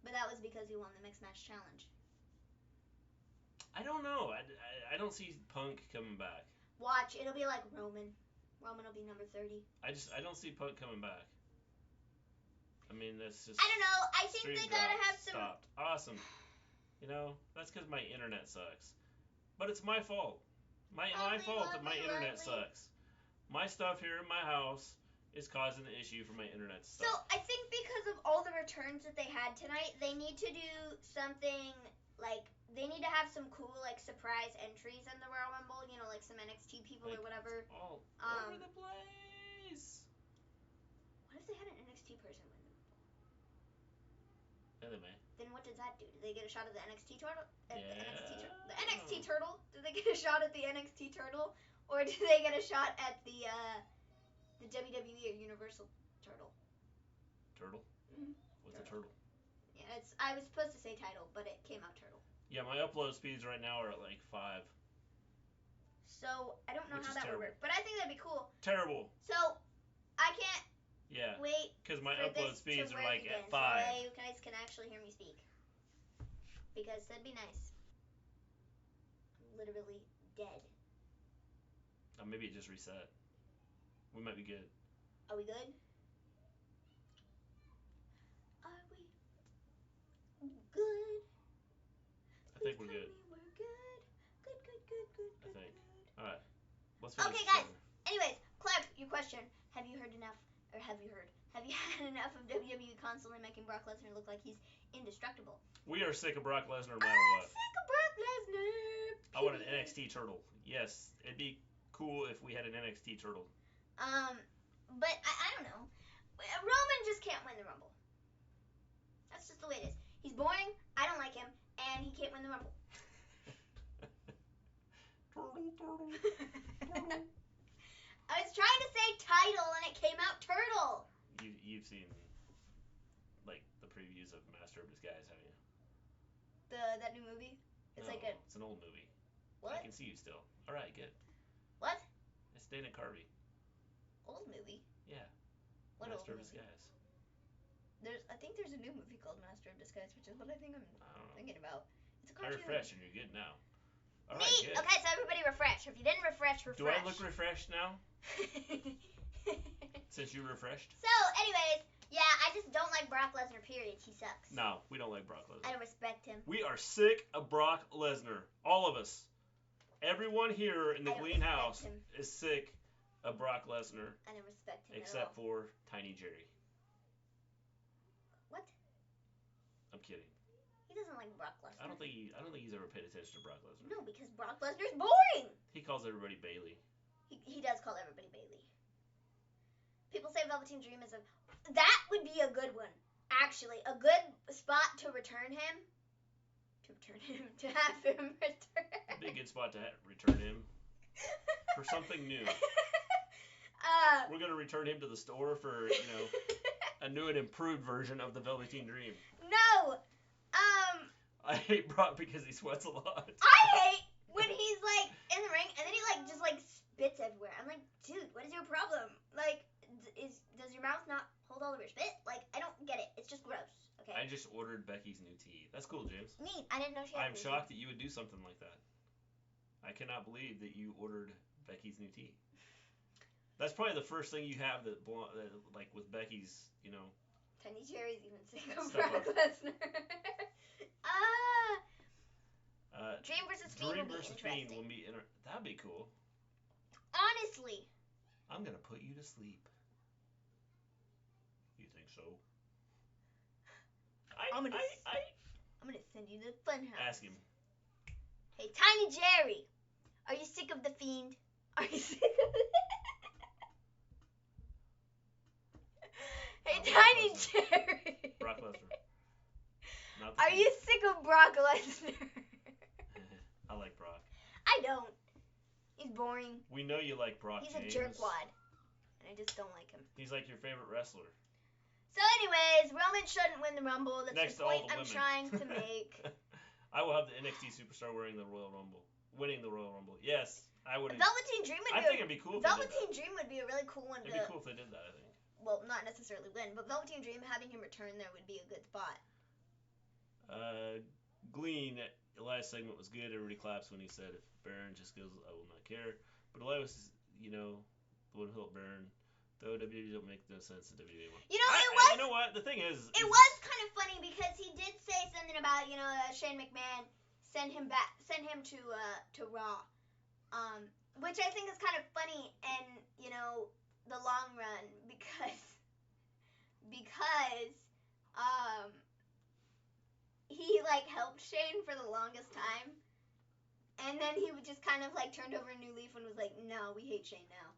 But that was because he won the Mixed Match Challenge. I don't know. I don't see Punk coming back. Watch. It'll be like Roman. Roman will be number 30. I don't see Punk coming back. That's just... I don't know. I think they gotta have some... Stopped. Awesome. That's because my internet sucks. But it's my fault. My fault that my internet sucks. My stuff here in my house is causing the issue for my internet stuff. So, I think because of all the returns that they had tonight, they need to do something, they need to have some cool, surprise entries in the Royal Rumble, like some NXT people or whatever. All over the place. What if they had an NXT person win the Yeah, they may. Then what does that do? Do they get a shot at the NXT turtle? Yeah. The NXT turtle? Do they get a shot at the NXT turtle? Or do they get a shot at the WWE or Universal turtle? Turtle? Mm-hmm. What's a turtle? Yeah, I was supposed to say title, but it came out turtle. Yeah, my upload speeds right now are at 5. So, I don't know how that would work. But I think that'd be cool. Terrible. So, I can't wait because my for upload this speeds to are work again, at 5. So you guys can actually hear me speak. Because that'd be nice. I'm literally dead. Maybe it just reset. We might be good. Are we good? Are we good? I think we're good. We're good. Good. I think. Alright. Let's finish. Okay, guys. Anyways, Clark, your question. Have you heard enough, or have you had enough of WWE constantly making Brock Lesnar look like he's indestructible? We are sick of Brock Lesnar no matter I'm what. sick of Brock Lesnar. I want an NXT turtle. Yes, it'd be cool if we had an NXT turtle. But I don't know. Roman just can't win the Rumble. That's just the way it is. He's boring, I don't like him, and he can't win the Rumble. Turtle. I was trying to say title, and it came out turtle. You've seen, the previews of Master of Disguise, haven't you? That new movie? It's no, like a... It's an old movie. What? I can see you still. Alright, good. What? It's Dana Carvey. Old movie? Yeah. What Master old of movie? Disguise. I think there's a new movie called Master of Disguise, which is what I think I'm thinking about. It's a cartoon. Refresh and you're good now. Alright, Neat! good. Okay, so everybody refresh. If you didn't refresh. Do I look refreshed now? Since you refreshed? So, anyways, yeah, I just don't like Brock Lesnar, period. He sucks. No, we don't like Brock Lesnar. I don't respect him. We are sick of Brock Lesnar. All of us. Everyone here in the Gleen house is sick of Brock Lesnar. I don't respect him except for Tiny Jerry. What? I'm kidding. He doesn't like Brock Lesnar. I don't think he's ever paid attention to Brock Lesnar. No, because Brock Lesnar's boring. He calls everybody Bayley. He does call everybody Bayley. People say Velveteen Dream is that would be a good one. Actually, a good spot to return him. To have him return. It'd be a good spot to return him for something new. We're gonna return him to the store for a new and improved version of the Velveteen Dream. No. I hate Brock because he sweats a lot. I hate when he's in the ring and then he just spits everywhere. I'm like, dude, what is your problem? Does your mouth not hold all of your spit? I don't get it. It's just gross. Okay. I just ordered Becky's new tea. That's cool, James. Neat. I didn't know she had I'm shocked that you would do something like that. I cannot believe that you ordered Becky's new tea. That's probably the first thing you have that like with Becky's, you know. Tiny Jerry's even sick of Stuff Brock up. Lesnar. Dream versus Fiend Dream will be versus interesting. Fiend will be that'd be cool. Honestly. I'm gonna put you to sleep. You think so? I'm gonna send you to the funhouse. Ask him. Hey, Tiny Jerry, are you sick of the Fiend? Are you sick of Hey, Tiny Jerry. Brock Lesnar. Are you sick of Brock Lesnar? I like Brock. I don't. He's boring. We know you like Brock. He's James. a jerkwad, and I just don't like him. He's like your favorite wrestler. So, anyways, Roman shouldn't win the Rumble. That's Next the point I'm trying to make. I will have the NXT superstar winning the Royal Rumble. Yes, I would. Velveteen Dream would I think it'd be cool. Velveteen Dream would be a really cool one. It'd be cool if they did that. I think. Well, not necessarily win, but Velveteen Dream having him return there would be a good spot. Gleen, Elias' segment was good. Everybody claps when he said, "If Baron just goes, I will not care." But Elias, you know, the one who helped Baron. Though WWE don't make no sense in WWE anymore. You know, you know what? The thing is... It was kind of funny because he did say something about, Shane McMahon send him to Raw. Which I think is kind of funny in, the long run because he, helped Shane for the longest time. And then he just kind of, turned over a new leaf and was like, no, we hate Shane now.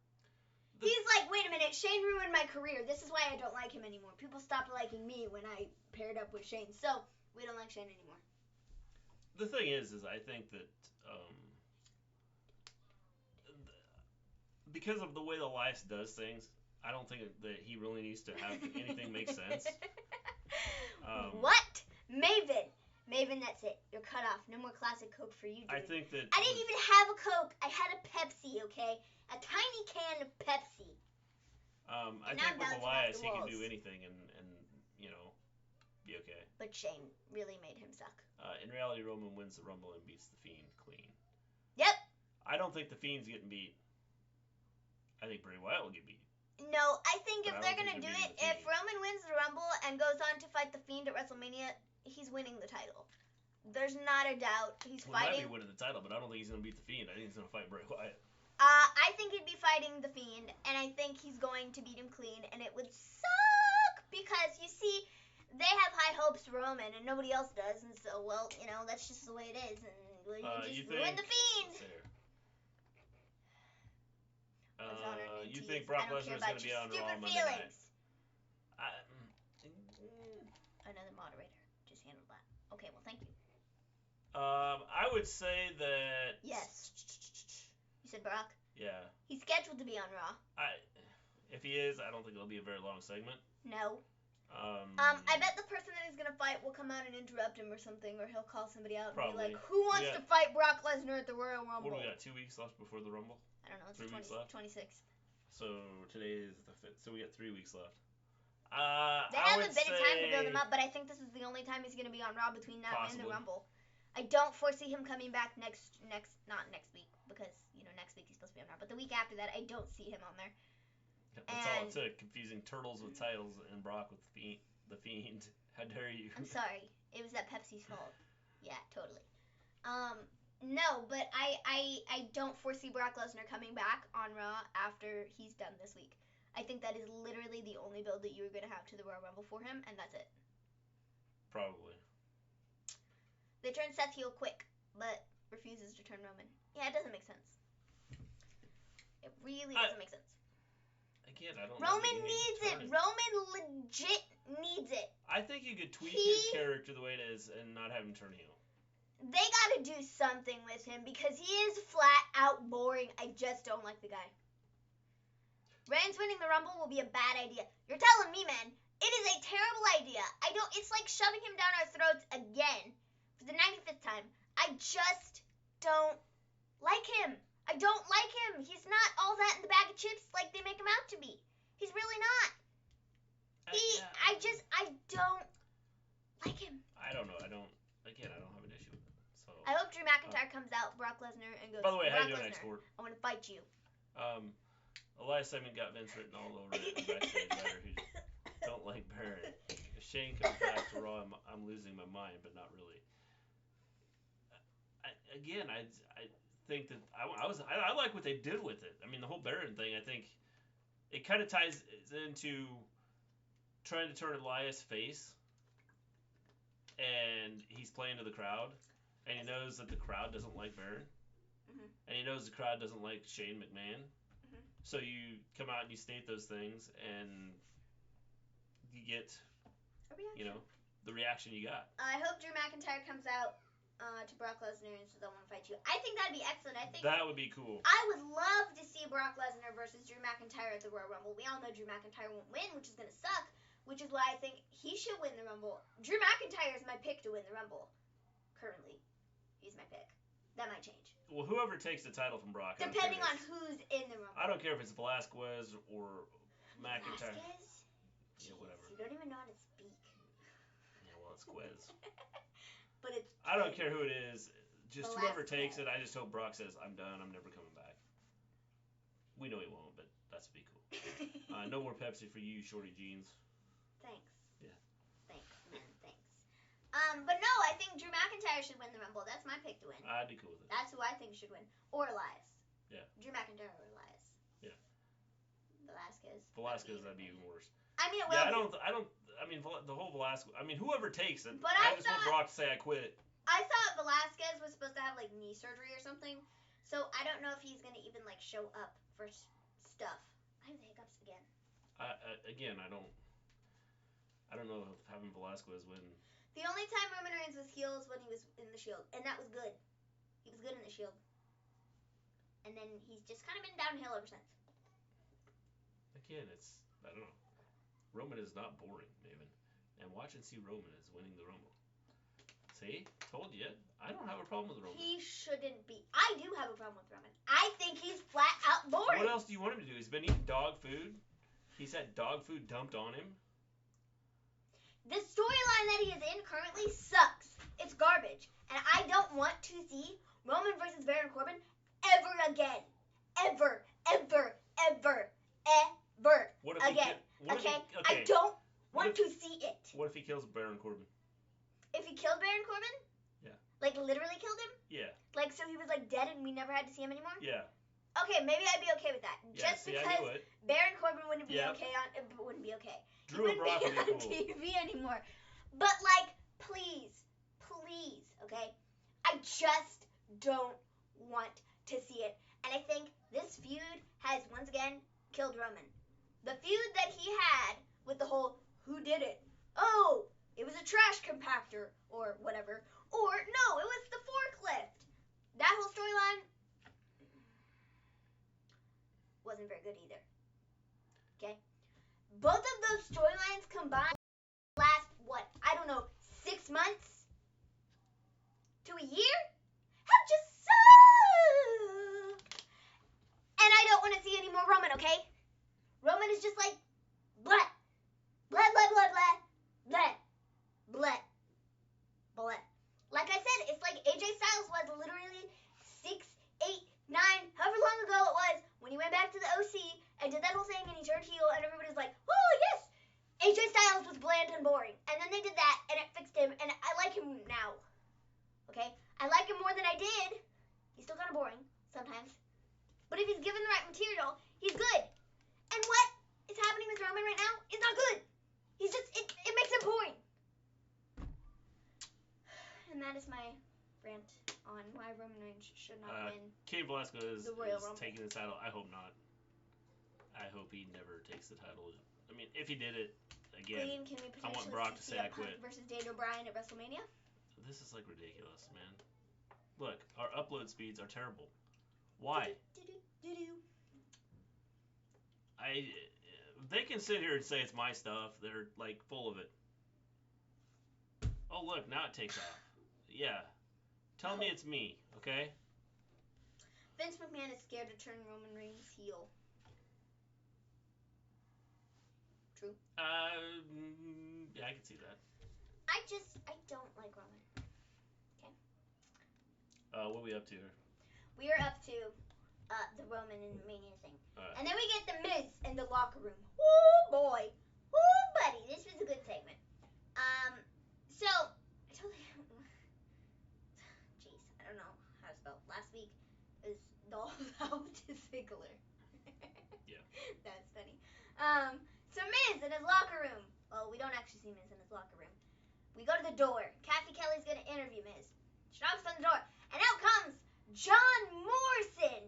He's like, wait a minute, Shane ruined my career. This is why I don't like him anymore. People stopped liking me when I paired up with Shane. So, we don't like Shane anymore. The thing is I think that because of the way Elias does things, I don't think that he really needs to have anything make sense. What? Maven, that's it. You're cut off. No more classic Coke for you, dude. I think that... I didn't even have a Coke. I had a Pepsi, okay? A tiny can of Pepsi. I think with Elias, he can do anything and be okay. But Shane really made him suck. In reality, Roman wins the Rumble and beats the Fiend clean. Yep. I don't think the Fiend's getting beat. I think Bray Wyatt will get beat. No, I think if they're going to do it, if Roman wins the Rumble and goes on to fight the Fiend at WrestleMania, he's winning the title. There's not a doubt. He's fighting. He might be winning the title, but I don't think he's going to beat the Fiend. I think he's going to fight Bray Wyatt. I think he'd be fighting the Fiend, and I think he's going to beat him clean, and it would suck because, you see, they have high hopes for Roman, and nobody else does, and so, well, that's just the way it is, and you just ruin the Fiend. You think Brock Lesnar's going to be on Raw Monday night? Another moderator just handled that. Okay, well, thank you. I would say that... Yes. You said Brock? Yeah. He's scheduled to be on Raw. If he is, I don't think it'll be a very long segment. No. I bet the person that he's going to fight will come out and interrupt him or something, or he'll call somebody out and be like, who wants to fight Brock Lesnar at the Royal Rumble? What do we got, 2 weeks left before the Rumble? I don't know, it's 3 weeks left? 26th. So today is the 5th, so we got 3 weeks left. They have a bit of time to build him up, but I think this is the only time he's going to be on Raw between now and the Rumble. I don't foresee him coming back not next week, because, next week he's supposed to be on Raw, but the week after that, I don't see him on there. That's all it took, confusing turtles with titles and Brock with the Fiend. How dare you? I'm sorry. It was that Pepsi's fault. Yeah, totally. No, but I don't foresee Brock Lesnar coming back on Raw after he's done this week. I think that is literally the only build that you're going to have to the Royal Rumble for him, and that's it. Probably. They turn Seth heel quick, but refuses to turn Roman. Yeah, it doesn't make sense. It really doesn't make sense. Again, I don't Roman needs it. Roman legit needs it. I think you could tweak his character the way it is and not have him turn heel. They gotta do something with him because he is flat out boring. I just don't like the guy. Reigns winning the Rumble will be a bad idea. You're telling me, man. It is a terrible idea. It's like shoving him down our throats again for the 95th time. I just don't like him. I don't like him. He's not all that in the bag of chips like they make him out to be. He's really not. I don't like him. I don't know. I don't have an issue with it. So I hope hope Drew McIntyre comes out, Brock Lesnar, and goes, By the way, how you doing, Lesnar, Export? I want to fight you. Elias Simon got Vince written all over it. The backstage writer who don't like Baron. If Shane comes back to Raw, I'm losing my mind, but not really. I think that I like what they did with it. I mean, the whole Baron thing, I think it kind of ties into trying to turn Elias face, and he's playing to the crowd, and he knows that the crowd doesn't like Baron, and he knows the crowd doesn't like Shane McMahon. So you come out and you state those things, and you get, the reaction you got. I hope Drew McIntyre comes out to Brock Lesnar and says, I want to fight you. I think that'd be excellent. I think that would be cool. I would love to see Brock Lesnar versus Drew McIntyre at the Royal Rumble. We all know Drew McIntyre won't win, which is going to suck, which is why I think he should win the Rumble. Drew McIntyre is my pick to win the Rumble. Currently, he's my pick. That might change. Well, whoever takes the title from Brock, depending on who's in the Rumble. I don't care if it's Velasquez or McIntyre. Velasquez? Yeah, whatever. You don't even know how to speak. Yeah, well, it's Quez. But it's. I don't care who it is. Just Velasquez. Whoever takes it, I just hope Brock says, I'm done. I'm never coming back. We know he won't, but that'd be cool. No more Pepsi for you, Shorty Jeans. Thanks. Yeah. Thanks, man. Thanks. But no, I think Drew McIntyre should win the Rumble. That's my pick to win. I'd be cool with it. That's who I think should win. Or Elias. Yeah. Drew McIntyre or Elias. Yeah. Velasquez, that'd be even worse. I mean, it will. Yeah, I mean, the whole Velasquez. I mean, whoever takes it. But I just want Brock to say I quit. I thought Velasquez was supposed to have like knee surgery or something, so I don't know if he's gonna even like show up for stuff. I have the hiccups again. I don't know if having Velasquez win. The only time Roman Reigns was heel is when he was in the Shield, and that was good. He was good in the Shield. And then he's just kind of been downhill ever since. Again, I don't know. Roman is not boring, Maven. And watch and see Roman is winning the Rumble. See? Told you. I don't have a problem with Roman. He shouldn't be. I do have a problem with Roman. I think he's flat out boring. What else do you want him to do? He's been eating dog food. He's had dog food dumped on him. The storyline that he is in currently sucks. It's garbage. And I don't want to see Roman versus Baron Corbin ever again. Ever. What if again. Okay? I don't want to see it. What if he kills Baron Corbin? If he killed Baron Corbin? Yeah. Like literally killed him? Yeah. Like so he was like dead and we never had to see him anymore? Yeah. Okay, maybe I'd be okay with that. Yeah, Just see, because Baron Corbin wouldn't be okay wouldn't be okay. Drew and Brock would be on cool. TV anymore. But like, please, okay? I just don't want to see it. And I think this feud has once again killed Roman. The feud that he had with the whole who did it? Oh, it was a trash compactor or whatever. Or no, it was the forklift. That whole storyline wasn't very good either. Okay? Both of those storylines combined last, I don't know, 6 months to a year? Have just sucked. And I don't want to see any more Roman, okay? Roman is just like, blah, blah, blah, blah, blah, blah, blah. Like I said, it's like AJ Styles was literally 6, 8, 9, however long ago it was, when he went back to the OC and did that whole thing and he turned heel and everybody was like, oh yes, AJ Styles was bland and boring. And then they did that and it fixed him and I like him now. Okay? I like him more than I did. He's still kind of boring sometimes. But if he's given the right material, he's good. And what is happening with Roman right now is not good. He's just, it makes him boring. And that is my rant on why Roman Reigns should not win. Cain Velasquez the Royal is Rumble. taking the title. I hope not. I hope he never takes the title. I mean, if he did it, again, Gleen, can we I want Brock to say I quit. Versus Daniel Bryan at WrestleMania? This is like ridiculous, man. Look, our upload speeds are terrible. Why? They can sit here and say it's my stuff. They're like full of it. Oh look, now it takes off. Yeah. Tell me it's me, okay? Vince McMahon is scared to turn Roman Reigns heel. True. Yeah, I can see that. I don't like Roman. Okay. What are we up to here? We are up to the Roman and Mania thing. Right. And then we get the Miz in the locker room. Oh boy. Oh buddy. This was a good segment. So, I totally... Jeez, I don't know how to spell. Last week it was Dolph to Ziggler. Yeah. That's funny. So Miz in his locker room. Well, we don't actually see Miz in his locker room. We go to the door. Kathy Kelly's going to interview Miz. She knocks on the door. And out comes John Morrison.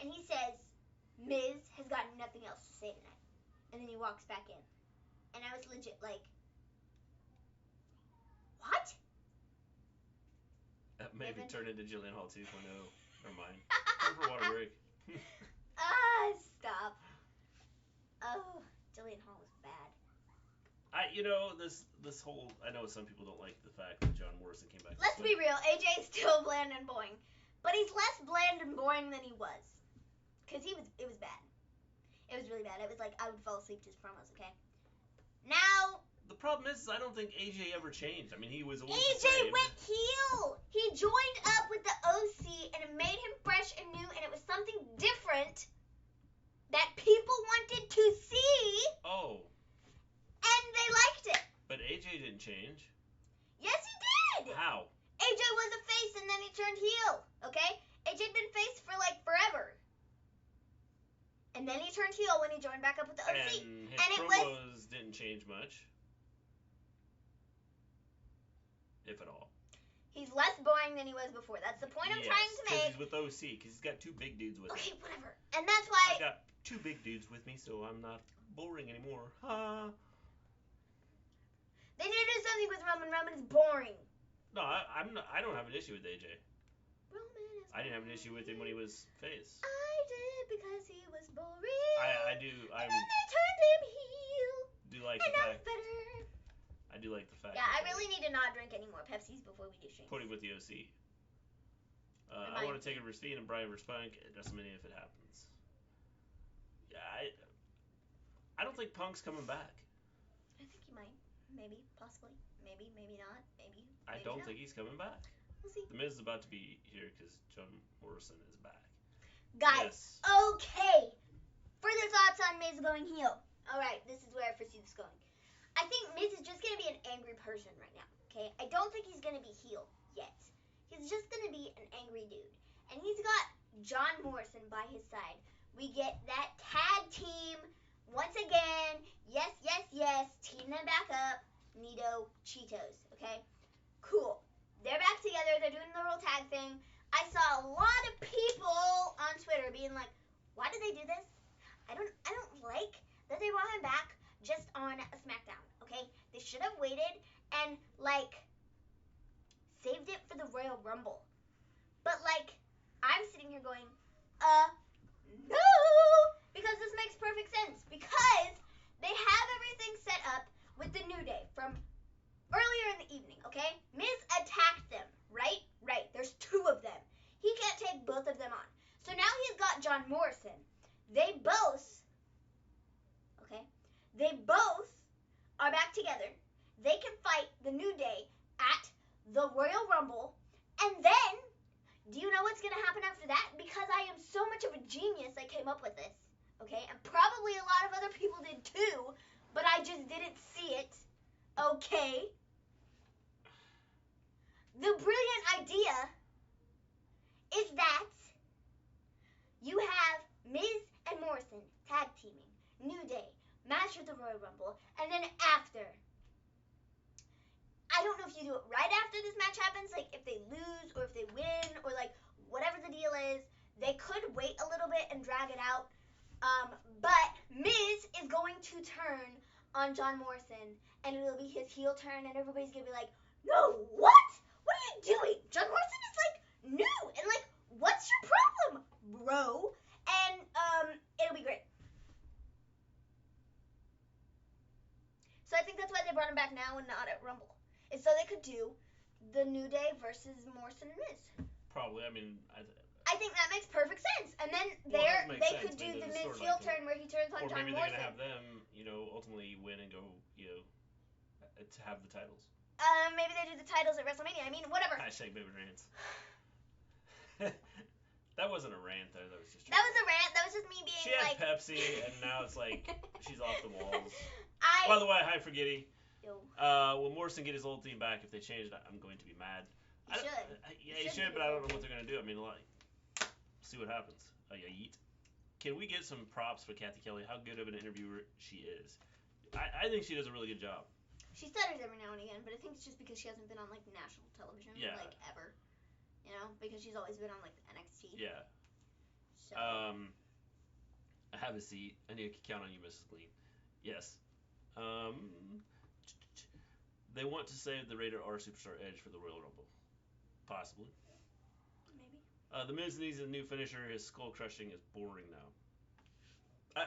And he says, Miz has got nothing else to say tonight. And then he walks back in. And I was legit like, what? That maybe turned into Jillian Hall 2.0. Never mind. Time for water break. Stop. Oh, Jillian Hall was bad. This whole, I know some people don't like the fact that John Morrison came back. Let's be real, AJ's still bland and boring. But he's less bland and boring than he was. Because it was bad. It was really bad. It was like I would fall asleep to his promos, okay? Now... The problem is I don't think AJ ever changed. I mean, he was always the AJ same. went heel! He joined up with the OC and it made him fresh and new and it was something different that people wanted to see. Oh. And they liked it. But AJ didn't change. Yes, he did! How? AJ was a face and then he turned heel, okay? AJ'd been face for like forever. And then he turned heel when he joined back up with the OC. And his promos didn't change much. If at all. He's less boring than he was before. That's the point I'm trying to make. He's with OC, because he's got two big dudes with him. Okay, whatever. And that's why... I got two big dudes with me, so I'm not boring anymore. Ha! They need to do something with Roman. Roman is boring. No, I don't have an issue with AJ. Roman is I didn't have an issue with him when he was face. I did because he was boring. I do. And then they turned him heel. Do like and the now fact. it's better. I do like the fact. Yeah, I really need to not drink any more Pepsis before we do streams. Put him with the OC. I want to take a Ravine and Bryan versus Punk at WrestleMania if it happens. Yeah, I don't think Punk's coming back. I think he might. Maybe, possibly. Maybe, maybe not. Maybe. I don't think he's coming back. We'll see. The Miz is about to be here because John Morrison is back. Guys, okay. Further thoughts on Miz going heel. Alright, this is where I foresee this going. I think Miz is just going to be an angry person right now, okay? I don't think he's going to be heel yet. He's just going to be an angry dude. And he's got John Morrison by his side. We get that tag team once again. Yes, yes, yes. Team them back up. Neato Cheetos, okay? Cool. They're back together. They're doing the whole tag thing. I saw a lot of people on Twitter being like, why did they do this? I don't like that they brought him back just on a Smackdown, okay? They should have waited and, like, saved it for the Royal Rumble. But, like, I'm sitting here going, no! Because this makes perfect sense. Because they have everything set up with the New Day from earlier in the evening, okay? Miz attacked them, right? Right. There's two of them. He can't take both of them on. So now he's got John Morrison. They both are back together. They can fight the New Day at the Royal Rumble. And then, do you know what's going to happen after that? Because I am so much of a genius, I came up with this. Okay? And probably a lot of other people did too. But I just didn't see it. Okay? The brilliant idea is that you have Miz and Morrison tag teaming, New Day, match at the Royal Rumble, and then after, I don't know if you do it right after this match happens, like if they lose or if they win or like whatever the deal is, they could wait a little bit and drag it out, but Miz is going to turn on John Morrison, and it'll be his heel turn, and everybody's gonna be like, no, what? What are you doing? John Morrison is like new, and like, what's your problem, bro? And it'll be great. So I think that's why they brought him back now and not at Rumble. Is so they could do the New Day versus Morrison and Miz. Probably. I mean, I think that makes perfect sense. And then they could do the Miz heel turn where he turns on John Morrison. Or maybe they're gonna have them, ultimately win and go, to have the titles. Maybe they do the titles at WrestleMania. I mean, whatever. # Baby Rants. That wasn't a rant, though. That was just. That was a rant. That was just me being She had like. Pepsi, and now it's like she's off the walls. I. By the way, hi, Forgetty. Yo. Will Morrison get his old team back? If they change it, I'm going to be mad. He should. Yeah, he should, but I don't know what they're going to do. I mean, like, see what happens. Yeet. Can we get some props for Kathy Kelly? How good of an interviewer she is. I think she does a really good job. She stutters every now and again, but I think it's just because she hasn't been on like national television like ever. You know, because she's always been on like NXT. Yeah. So. I have a seat. I need to count on you, Mrs. Gleen. Yes. They want to save the Rated R Superstar Edge for the Royal Rumble. Possibly. Maybe. The Miz needs a new finisher. His skull crushing is boring now.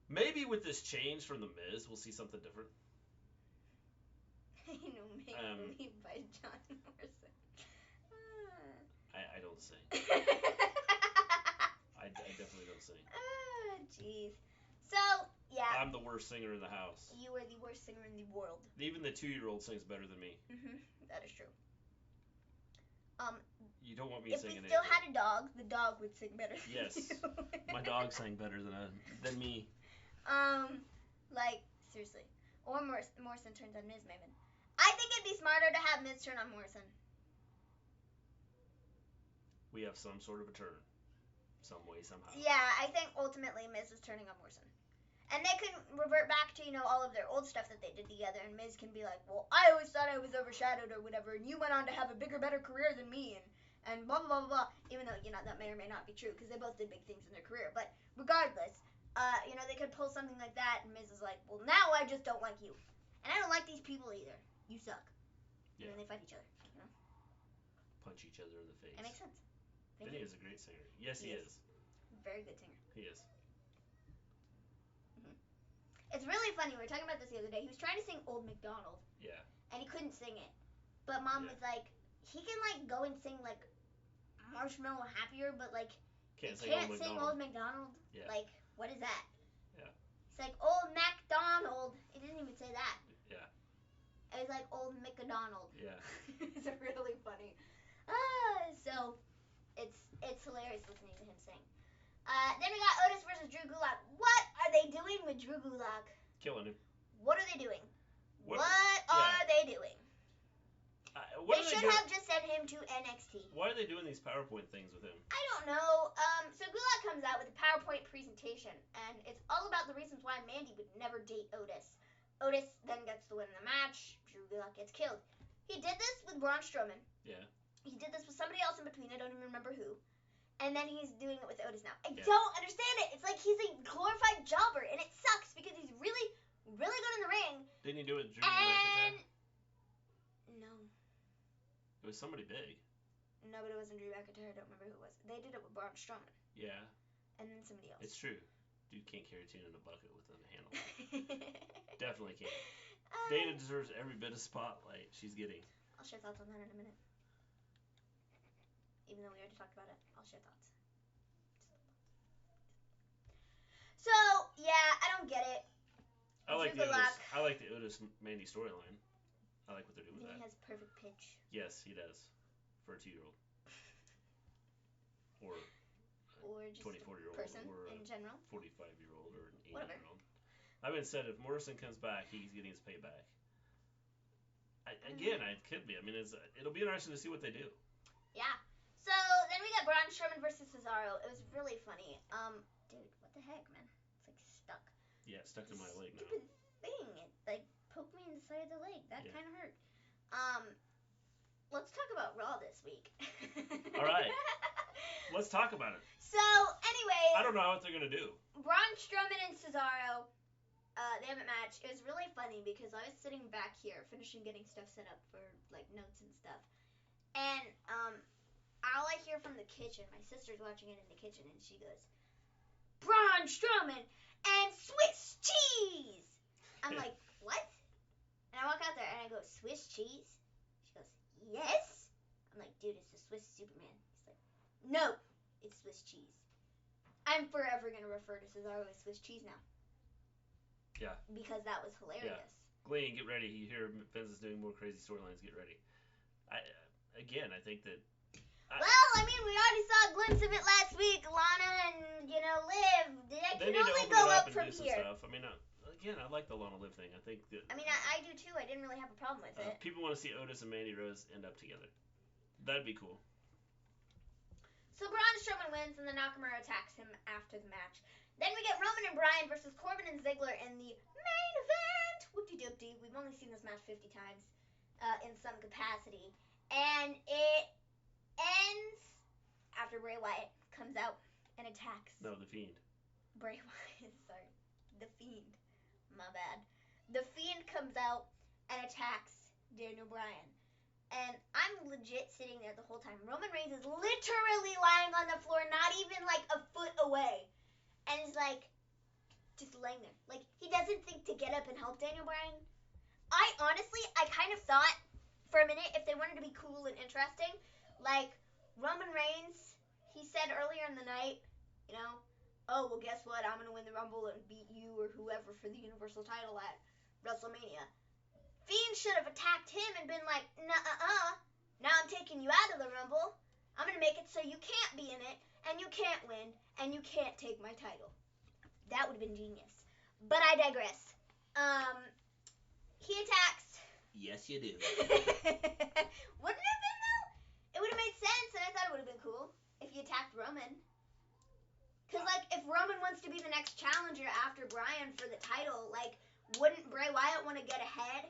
Maybe with this change from the Miz, we'll see something different. I know, make believe by John Morrison. I don't sing. I definitely don't sing. Jeez. So, yeah. I'm the worst singer in the house. You are the worst singer in the world. Even the 2-year-old sings better than me. That is true. You don't want me singing anything. If we still had a dog, the dog would sing better than Yes. you. My dog sang better than me. Like, seriously. Or Morrison turns on Miz Maven. I think it'd be smarter to have Miz turn on Morrison. We have some sort of a turn. Some way, somehow. Yeah, I think ultimately Miz is turning on Morrison. And they can revert back to, all of their old stuff that they did together, and Miz can be like, well, I always thought I was overshadowed or whatever, and you went on to have a bigger, better career than me, and blah, blah, blah, blah, even though, that may or may not be true, because they both did big things in their career. But regardless, they could pull something like that, and Miz is like, well, now I just don't like you. And I don't like these people either. You suck. Yeah. And then they fight each other, Punch each other in the face. It makes sense. Then he is a great singer. Yes, he is. Very good singer. He is. It's really funny. We were talking about this the other day. He was trying to sing Old MacDonald. Yeah. And he couldn't sing it. But Mom was like, he can, go and sing, Marshmallow Happier, but, can't sing Old MacDonald. Yeah. Like, what is that? Yeah. It's like, Old MacDonald. It didn't even say that. Yeah. It was like Old MacDonald. Yeah. It's really funny. So, it's hilarious listening to him sing. Then we got Otis versus Drew Gulak. What are they doing with Drew Gulak? Killing him. What are they doing? What yeah. are they doing? They should have just sent him to NXT. Why are they doing these PowerPoint things with him? I don't know. So Gulak comes out with a PowerPoint presentation, and it's all about the reasons why Mandy would never date Otis. Otis then gets the win in the match. Drew Gulak gets killed. He did this with Braun Strowman. Yeah. He did this with somebody else in between. I don't even remember who. And then he's doing it with Otis now. I don't understand it. It's like he's a glorified jobber, and it sucks because he's really, really good in the ring. Didn't he do it with Drew McIntyre? No. It was somebody big. No, but it wasn't Drew McIntyre. I don't remember who it was. They did it with Braun Strowman. Yeah. And then somebody else. It's true. Dude can't carry tuna in a bucket with a handle. Definitely can't. Dana deserves every bit of spotlight she's getting. I'll share thoughts on that in a minute. Even though we already talked about it, I'll share thoughts. So, yeah, I don't get it. I like the Otis Mandy storyline. I like what they're doing with that. He has perfect pitch. Yes, he does. For a 2-year-old. Or just 24-year-old. Person or in general. 45-year-old or an 80-year-old. Whatever. I've been said if Morrison comes back, he's getting his payback. It could be. I mean, it'll be interesting to see what they do. Yeah. So, then we got Braun Strowman versus Cesaro. It was really funny. Dude, what the heck, man? It's, stuck. Yeah, it's stuck to my leg now. Stupid thing. It, poked me in the side of the leg. That kind of hurt. Let's talk about Raw this week. All right. Let's talk about it. So, anyway. I don't know what they're going to do. Braun Strowman and Cesaro, they have a match. It was really funny because I was sitting back here, finishing getting stuff set up for, notes and stuff. And, all I hear from the kitchen, my sister's watching it in the kitchen, and she goes, Braun Strowman and Swiss cheese! I'm like, what? And I walk out there, and I go, Swiss cheese? She goes, yes? I'm like, dude, it's the Swiss Superman. He's like, no, it's Swiss cheese. I'm forever going to refer to Cesaro as Swiss cheese now. Yeah. Because that was hilarious. Yeah. Gleen, get ready. You hear Vince is doing more crazy storylines. Get ready. I think that Well, I mean, we already saw a glimpse of it last week. Lana and, Liv. They can only go up from here. Stuff. I mean, again, I like the Lana Liv thing. I think that. I mean, I do too. I didn't really have a problem with it. People want to see Otis and Mandy Rose end up together. That'd be cool. So Braun Strowman wins, and the Nakamura attacks him after the match. Then we get Roman and Bryan versus Corbin and Ziggler in the main event. Whoop-de-doop-de. We've only seen this match 50 times in some capacity. And it ends after Bray Wyatt comes out and attacks. No, The Fiend. Bray Wyatt, sorry. The Fiend. My bad. The Fiend comes out and attacks Daniel Bryan. And I'm legit sitting there the whole time. Roman Reigns is literally lying on the floor, not even like a foot away. And is like, just laying there. Like, he doesn't think to get up and help Daniel Bryan. I kind of thought for a minute, if they wanted to be cool and interesting, like, Roman Reigns, he said earlier in the night, oh, well, guess what? I'm going to win the Rumble and beat you or whoever for the Universal title at WrestleMania. Fiend should have attacked him and been like, nuh-uh-uh, now I'm taking you out of the Rumble. I'm going to make it so you can't be in it, and you can't win, and you can't take my title. That would have been genius. But I digress. He attacks. Yes, you do. Wouldn't it have been, though? It would have made sense, and I thought it would have been cool if he attacked Roman. Because, like, if Roman wants to be the next challenger after Bryan for the title, like, wouldn't Bray Wyatt want to get ahead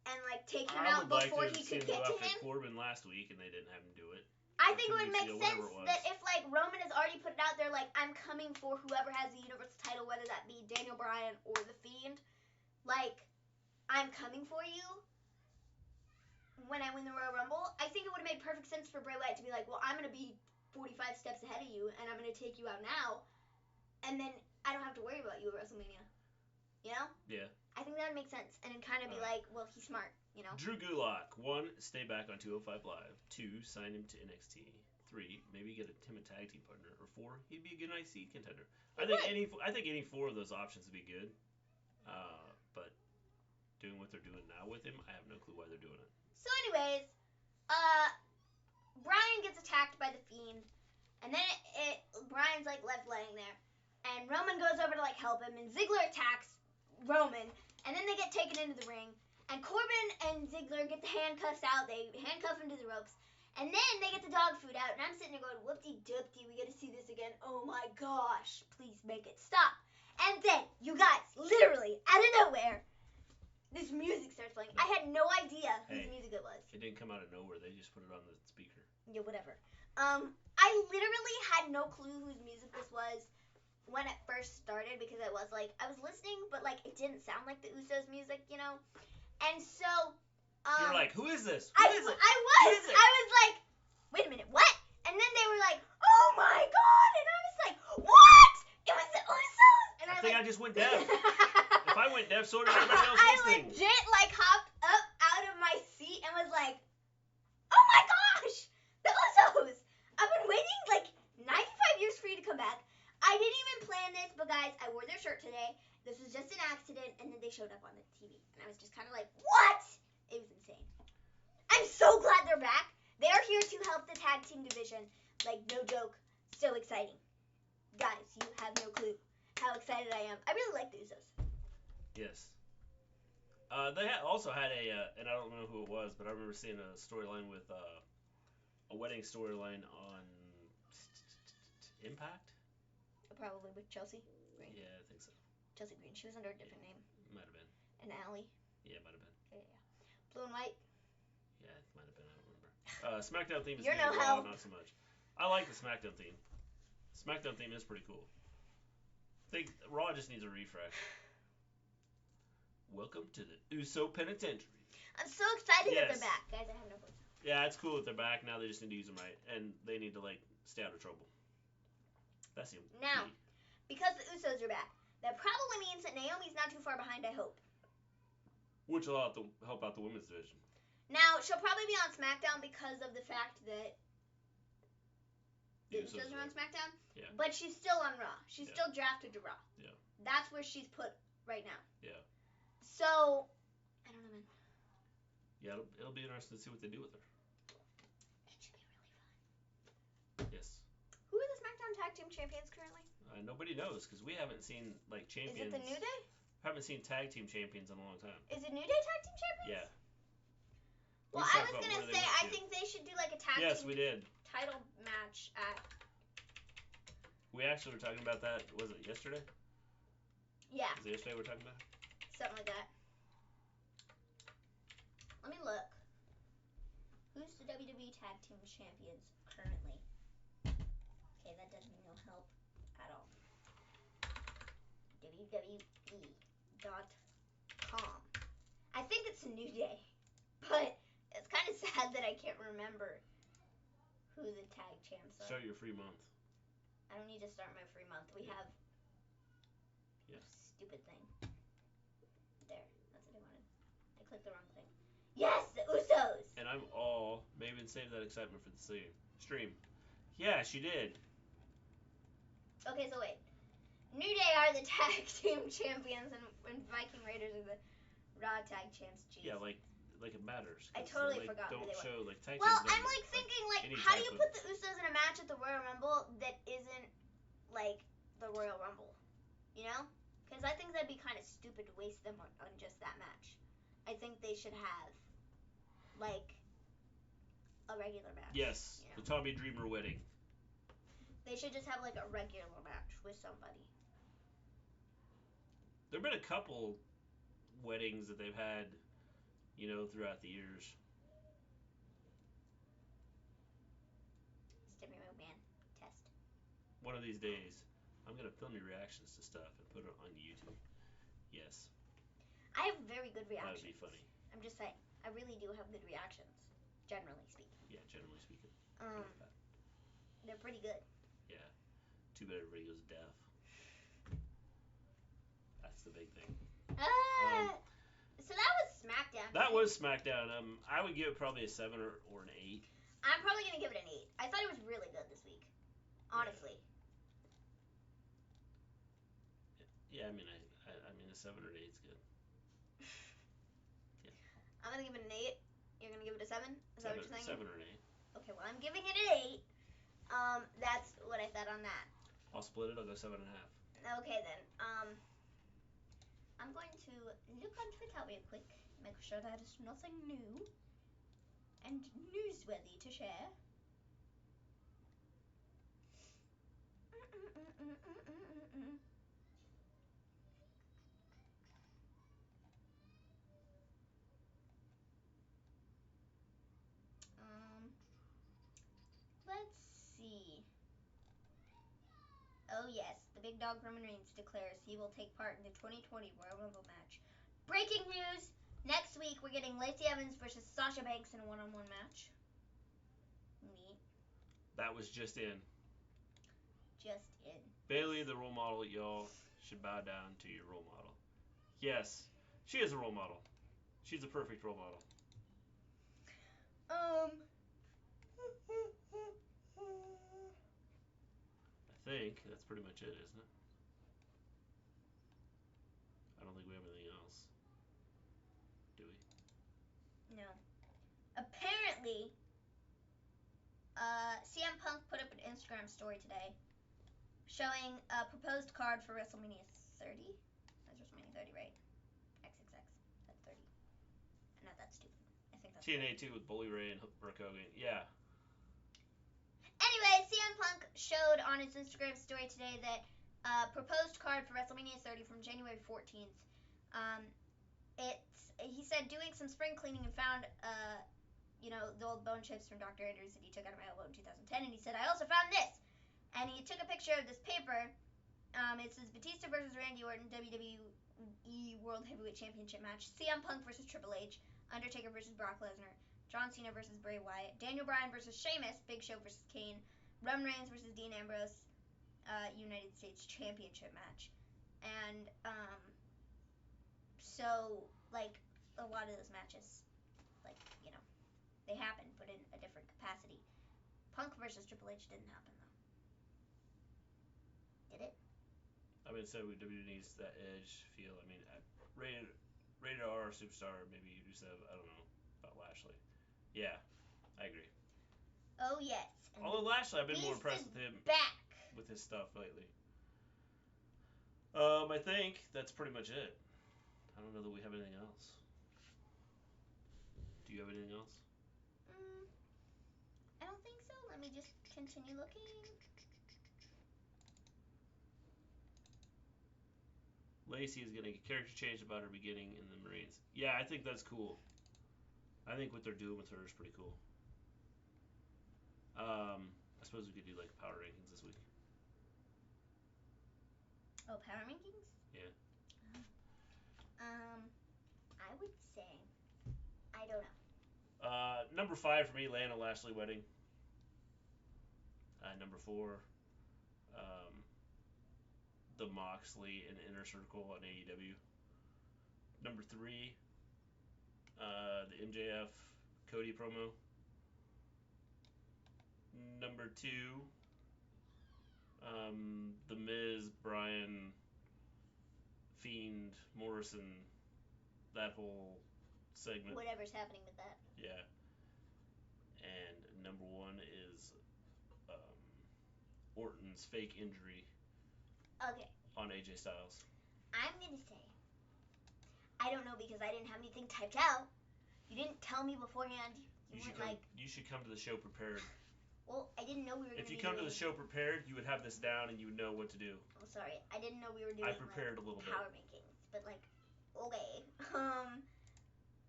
and, like, take him out before he could get to him? Corbin last week, and they didn't have him do it. I think it would make sense that if, like, Roman has already put it out there, like, I'm coming for whoever has the Universal title, whether that be Daniel Bryan or The Fiend, like, I'm coming for you when I win the Royal Rumble. I think it would have made perfect sense for Bray Wyatt to be like, well, I'm going to be 45 steps ahead of you, and I'm going to take you out now, and then I don't have to worry about you at WrestleMania. You know? Yeah. I think that would make sense, and then kind of be like, well, he's smart, Drew Gulak. 1, stay back on 205 Live. 2, sign him to NXT. 3, maybe get him a tag team partner. Or 4, he'd be a good IC contender. I think any 4 of those options would be good. But doing what they're doing now with him, I have no clue why they're doing it. So anyways, Bryan gets attacked by the Fiend, and then Bryan's like left laying there, and Roman goes over to like help him, and Ziggler attacks Roman, and then they get taken into the ring, and Corbin and Ziggler get the handcuffs out. They handcuff him to the ropes, and then they get the dog food out, and I'm sitting there going, whoop-de-doop-de, we get to see this again. Oh my gosh, please make it stop. And then, you guys, literally out of nowhere, this music starts playing. I had no idea whose music it was. It didn't come out of nowhere. They just put it on the speaker. Yeah, whatever. I literally had no clue whose music this was when it first started, because I was listening, but like it didn't sound like the Usos music, And so you're like, who is this? I was like, wait a minute, what? And then they were like, oh my god, and I was like, what? It was the Usos. And I think I just went deaf. If I went deaf, so did everybody else listening. I legit like hopped up out of my seat and was like, oh my gosh, the Usos. I've been waiting like 95 years for you to come back. I didn't even plan this, but guys, I wore their shirt today. This was just an accident, and then they showed up on the TV. And I was just kind of like, what? It was insane. I'm so glad they're back. They are here to help the tag team division. Like, no joke. So exciting. Guys, you have no clue how excited I am. I really like the Usos. Yes. They also had and I don't know who it was, but I remember seeing a storyline with a wedding storyline on Impact. Probably with Chelsea Green. Yeah, I think so. Chelsea Green. She was under a different name. Might have been. And Allie. Yeah, might have been. Yeah. Blue and white. Yeah, it might have been. I don't remember. Smackdown theme is You're good. no help. Not so much. I like the Smackdown theme. Smackdown theme is pretty cool. I think Raw just needs a refresh. Welcome to the Uso Penitentiary. I'm so excited that they're back. Guys, I have no clue. Yeah, it's cool that they're back. Now they just need to use them right. And they need to, like, stay out of trouble. That's the Now, because the Usos are back, that probably means that Naomi's not too far behind, I hope. Which will help out the women's division. Now, she'll probably be on SmackDown because of the fact that the Usos are on SmackDown. Yeah. But she's still on Raw. She's still drafted to Raw. Yeah. That's where she's put right now. Yeah. So, I don't know, man. Yeah, it'll be interesting to see what they do with her. It should be really fun. tag team champions currently? Nobody knows because we haven't seen like champions. Is it the New Day? Haven't seen tag team champions in a long time. Is it New Day tag team champions? Yeah. Well, I was gonna say I think they should do like a tag team. Yes, we did. Title match at. We actually were talking about that. Was it yesterday? Yeah. Was it yesterday we were talking about? Something like that. Let me look. Who's the WWE Tag Team Champions currently? Okay, that does me no help at all. WWE.com. I think it's a New Day, but it's kind of sad that I can't remember who the tag champs are. Start your free month. I don't need to start my free month. We have stupid thing. There, that's what I wanted. I clicked the wrong thing. Yes, the Usos! And I'm all, Maven saved that excitement for the stream. Yeah, she did. Okay, so wait. New Day are the tag team champions, and Viking Raiders are the Raw tag champs. Jeez. Yeah, like it matters. I totally forgot who they were. Don't show like tag teams. Well, I'm like thinking like, how do you put the Usos in a match at the Royal Rumble that isn't like the Royal Rumble? You know? Because I think that'd be kind of stupid to waste them on just that match. I think they should have like a regular match. Yes, you know? the Tommy Dreamer wedding. They should just have like a regular match with somebody. There've been a couple weddings that they've had, you know, throughout the years. Stepping man test. One of these days, I'm gonna film your reactions to stuff and put it on YouTube. Yes. I have very good reactions. That'd be funny. I'm just saying, I really do have good reactions, generally speaking. Yeah, generally speaking. They're pretty good. Yeah. Too bad everybody goes deaf. That's the big thing. So that was Smackdown. That was Smackdown. I would give it probably a 7 or an 8. I'm probably gonna give it an 8. I thought it was really good this week. Honestly. Yeah, I mean, I mean, a 7 or an 8 is good. Yeah. I'm gonna give it an 8. You're gonna give it a 7? Is that what you're saying? 7 or an 8. Okay, well, I'm giving it an 8. That's what I thought on that. I'll split it. I'll go 7.5. Okay then. I'm going to look on Twitter real quick, make sure that it's nothing new and newsworthy to share. Let's see. Oh yes, the big dog Roman Reigns declares he will take part in the 2020 Royal Rumble match. Breaking news! Next week we're getting Lacey Evans versus Sasha Banks in a one-on-one match. Neat. That was just in. Just in. Bayley, the role model, y'all should bow down to your role model. Yes, she is a role model. She's a perfect role model. I think that's pretty much it, isn't it? I don't think we have anything else. Do we? No. Apparently, CM Punk put up an Instagram story today showing a proposed card for WrestleMania 30. That's WrestleMania 30, right? XXX. That's 30. I'm not that stupid. I think that's TNA 2 with Bully Ray and Brooke Hogan. Yeah. Anyway, CM Punk showed on his Instagram story today that proposed card for WrestleMania 30 from January 14th. He said doing some spring cleaning and found the old bone chips from Dr. Andrews that he took out of my elbow in 2010, and he said, I also found this. And he took a picture of this paper. It says Batista versus Randy Orton, WWE World Heavyweight Championship match, CM Punk versus Triple H, Undertaker versus Brock Lesnar, John Cena versus Bray Wyatt, Daniel Bryan versus Sheamus, Big Show versus Kane, Roman Reigns versus Dean Ambrose, United States Championship match. And so like a lot of those matches, like, you know, they happened, but in a different capacity. Punk versus Triple H didn't happen though. Did it? I mean, so WWE needs that edge feel. I mean, rated R superstar, maybe you do so. I don't know about Lashley. Yeah, I agree. Oh yes. Although Lashley, I've been more impressed with him. Back. with his stuff lately. I think that's pretty much it. I don't know that we have anything else. Do you have anything else? I don't think so. Let me just continue looking. Lacey is getting a character change about her beginning in the Marines. Yeah, I think that's cool. I think what they're doing with her is pretty cool. I suppose we could do like power rankings this week. Oh, power rankings? Yeah. I would say, I don't know. Number 5 for me, Lana Lashley wedding. Number 4, the Moxley and Inner Circle on AEW. Number 3, the MJF Cody promo. Number 2, the Miz, Bryan, Fiend, Morrison, that whole segment. Whatever's happening with that. Yeah. And number 1 is Orton's fake injury. Okay. On AJ Styles. I'm gonna say, I don't know because I didn't have anything typed out. You didn't tell me beforehand. You should come to the show prepared. Well, I didn't know we were going to If you come to the show prepared, you would have this down and you would know what to do. I'm sorry. I didn't know we were doing I prepared a little power rankings. But, okay.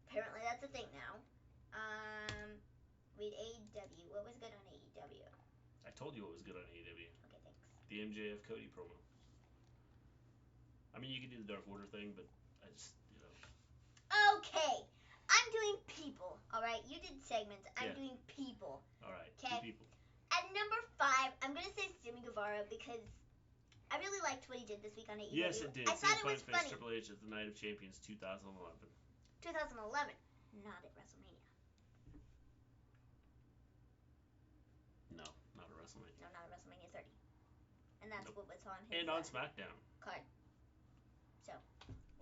Apparently that's a thing now. Read AEW. What was good on AEW? I told you what was good on AEW. Okay, thanks. The MJF Cody promo. I mean, you can do the Dark Order thing, but I just, Okay. I'm doing people, alright? You did segments. I'm doing people. Alright, okay. People. At number 5, I'm going to say Sammy Guevara because I really liked what he did this week on AEW. Yes, it did. I thought it was funny. Triple H at the Night of Champions 2011. 2011, not at WrestleMania. No, not at WrestleMania. No, not at WrestleMania 30. And that's what was on his and on Smackdown. Card. So.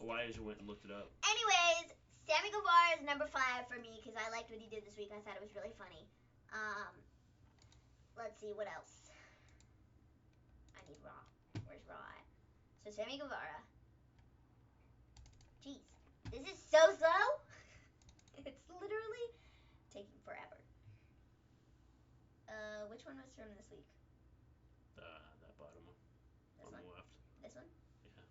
Elias went and looked it up. Anyways, Sammy Guevara is number 5 for me because I liked what he did this week. I thought it was really funny. Let's see, what else? I need Raw. Where's Raw at? So Sammy Guevara. Jeez, this is so slow. It's literally taking forever. Which one was from this week? That bottom one. This one? The left. This one? Yeah.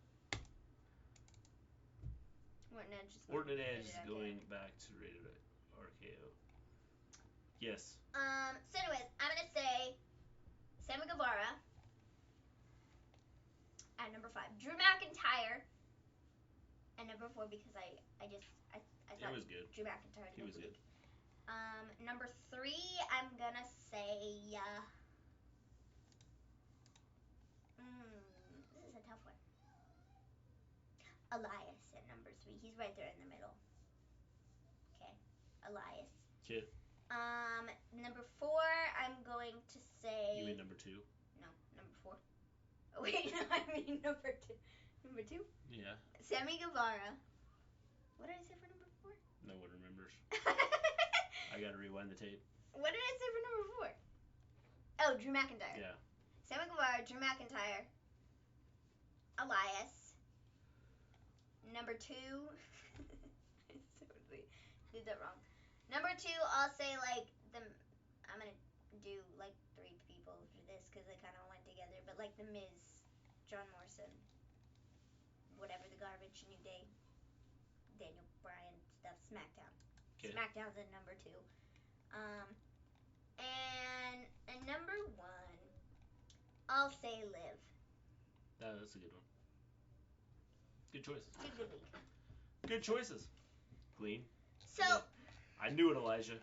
Orton and Edge is going back to Rated RKO. Yes. So anyways, I'm going to say Sammy Guevara at number 5. Drew McIntyre at number 4 because I thought it was good. Drew McIntyre He was good. Number 3, I'm going to say this is a tough one. Elias at number 3. He's right there in the middle. Okay. Elias. Yeah. Number 4, I'm going to say... You mean number 2? No, number 4. Oh, wait, no, I mean number 2. Number 2? Yeah. Sammy Guevara. What did I say for number 4? No one remembers. I gotta rewind the tape. What did I say for number 4? Oh, Drew McIntyre. Yeah. Sammy Guevara, Drew McIntyre, Elias. Number 2. I totally did that wrong. Number 2, I'll say I'm gonna do 3 people for this because they kind of went together. But The Miz, John Morrison, whatever the garbage, New Day, Daniel Bryan stuff, SmackDown. Okay. SmackDown's at number 2. And number 1, I'll say Liv. That's a good one. Good choices. Good week. Good choices. Gleen. So. Yeah. I knew it, Elijah.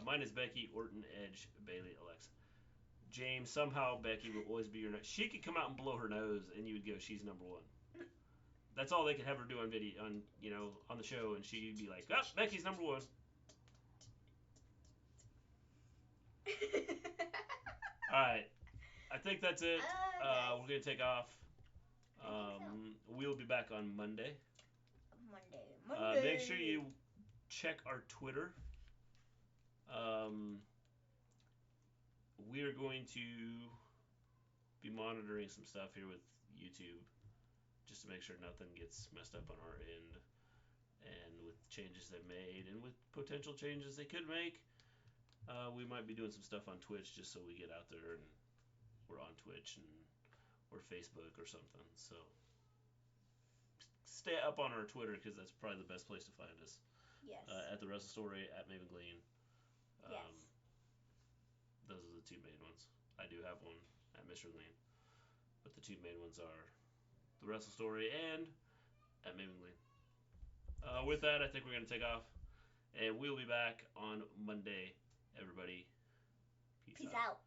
Mine is Becky, Orton, Edge, Bayley, Alexa. James, somehow Becky will always be your nose. She could come out and blow her nose, and you would go, she's number 1. That's all they could have her do on video, on the show, and she'd be like, oh, Becky's number 1. All right. I think that's it. We're going to take off. We'll be back on Monday. Monday. Make sure you check our Twitter. We are going to be monitoring some stuff here with YouTube, just to make sure nothing gets messed up on our end, and with changes they made, and with potential changes they could make. We might be doing some stuff on Twitch just so we get out there and we're on Twitch or Facebook or something. So stay up on our Twitter because that's probably the best place to find us. Yes. At the Wrestle Story, at Maven Gleen. Yes. Those are the two main ones. I do have one at Mr. Gleen, but the two main ones are the Wrestle Story and at Maven Gleen. With that, I think we're going to take off, and we'll be back on Monday. Everybody, Peace out.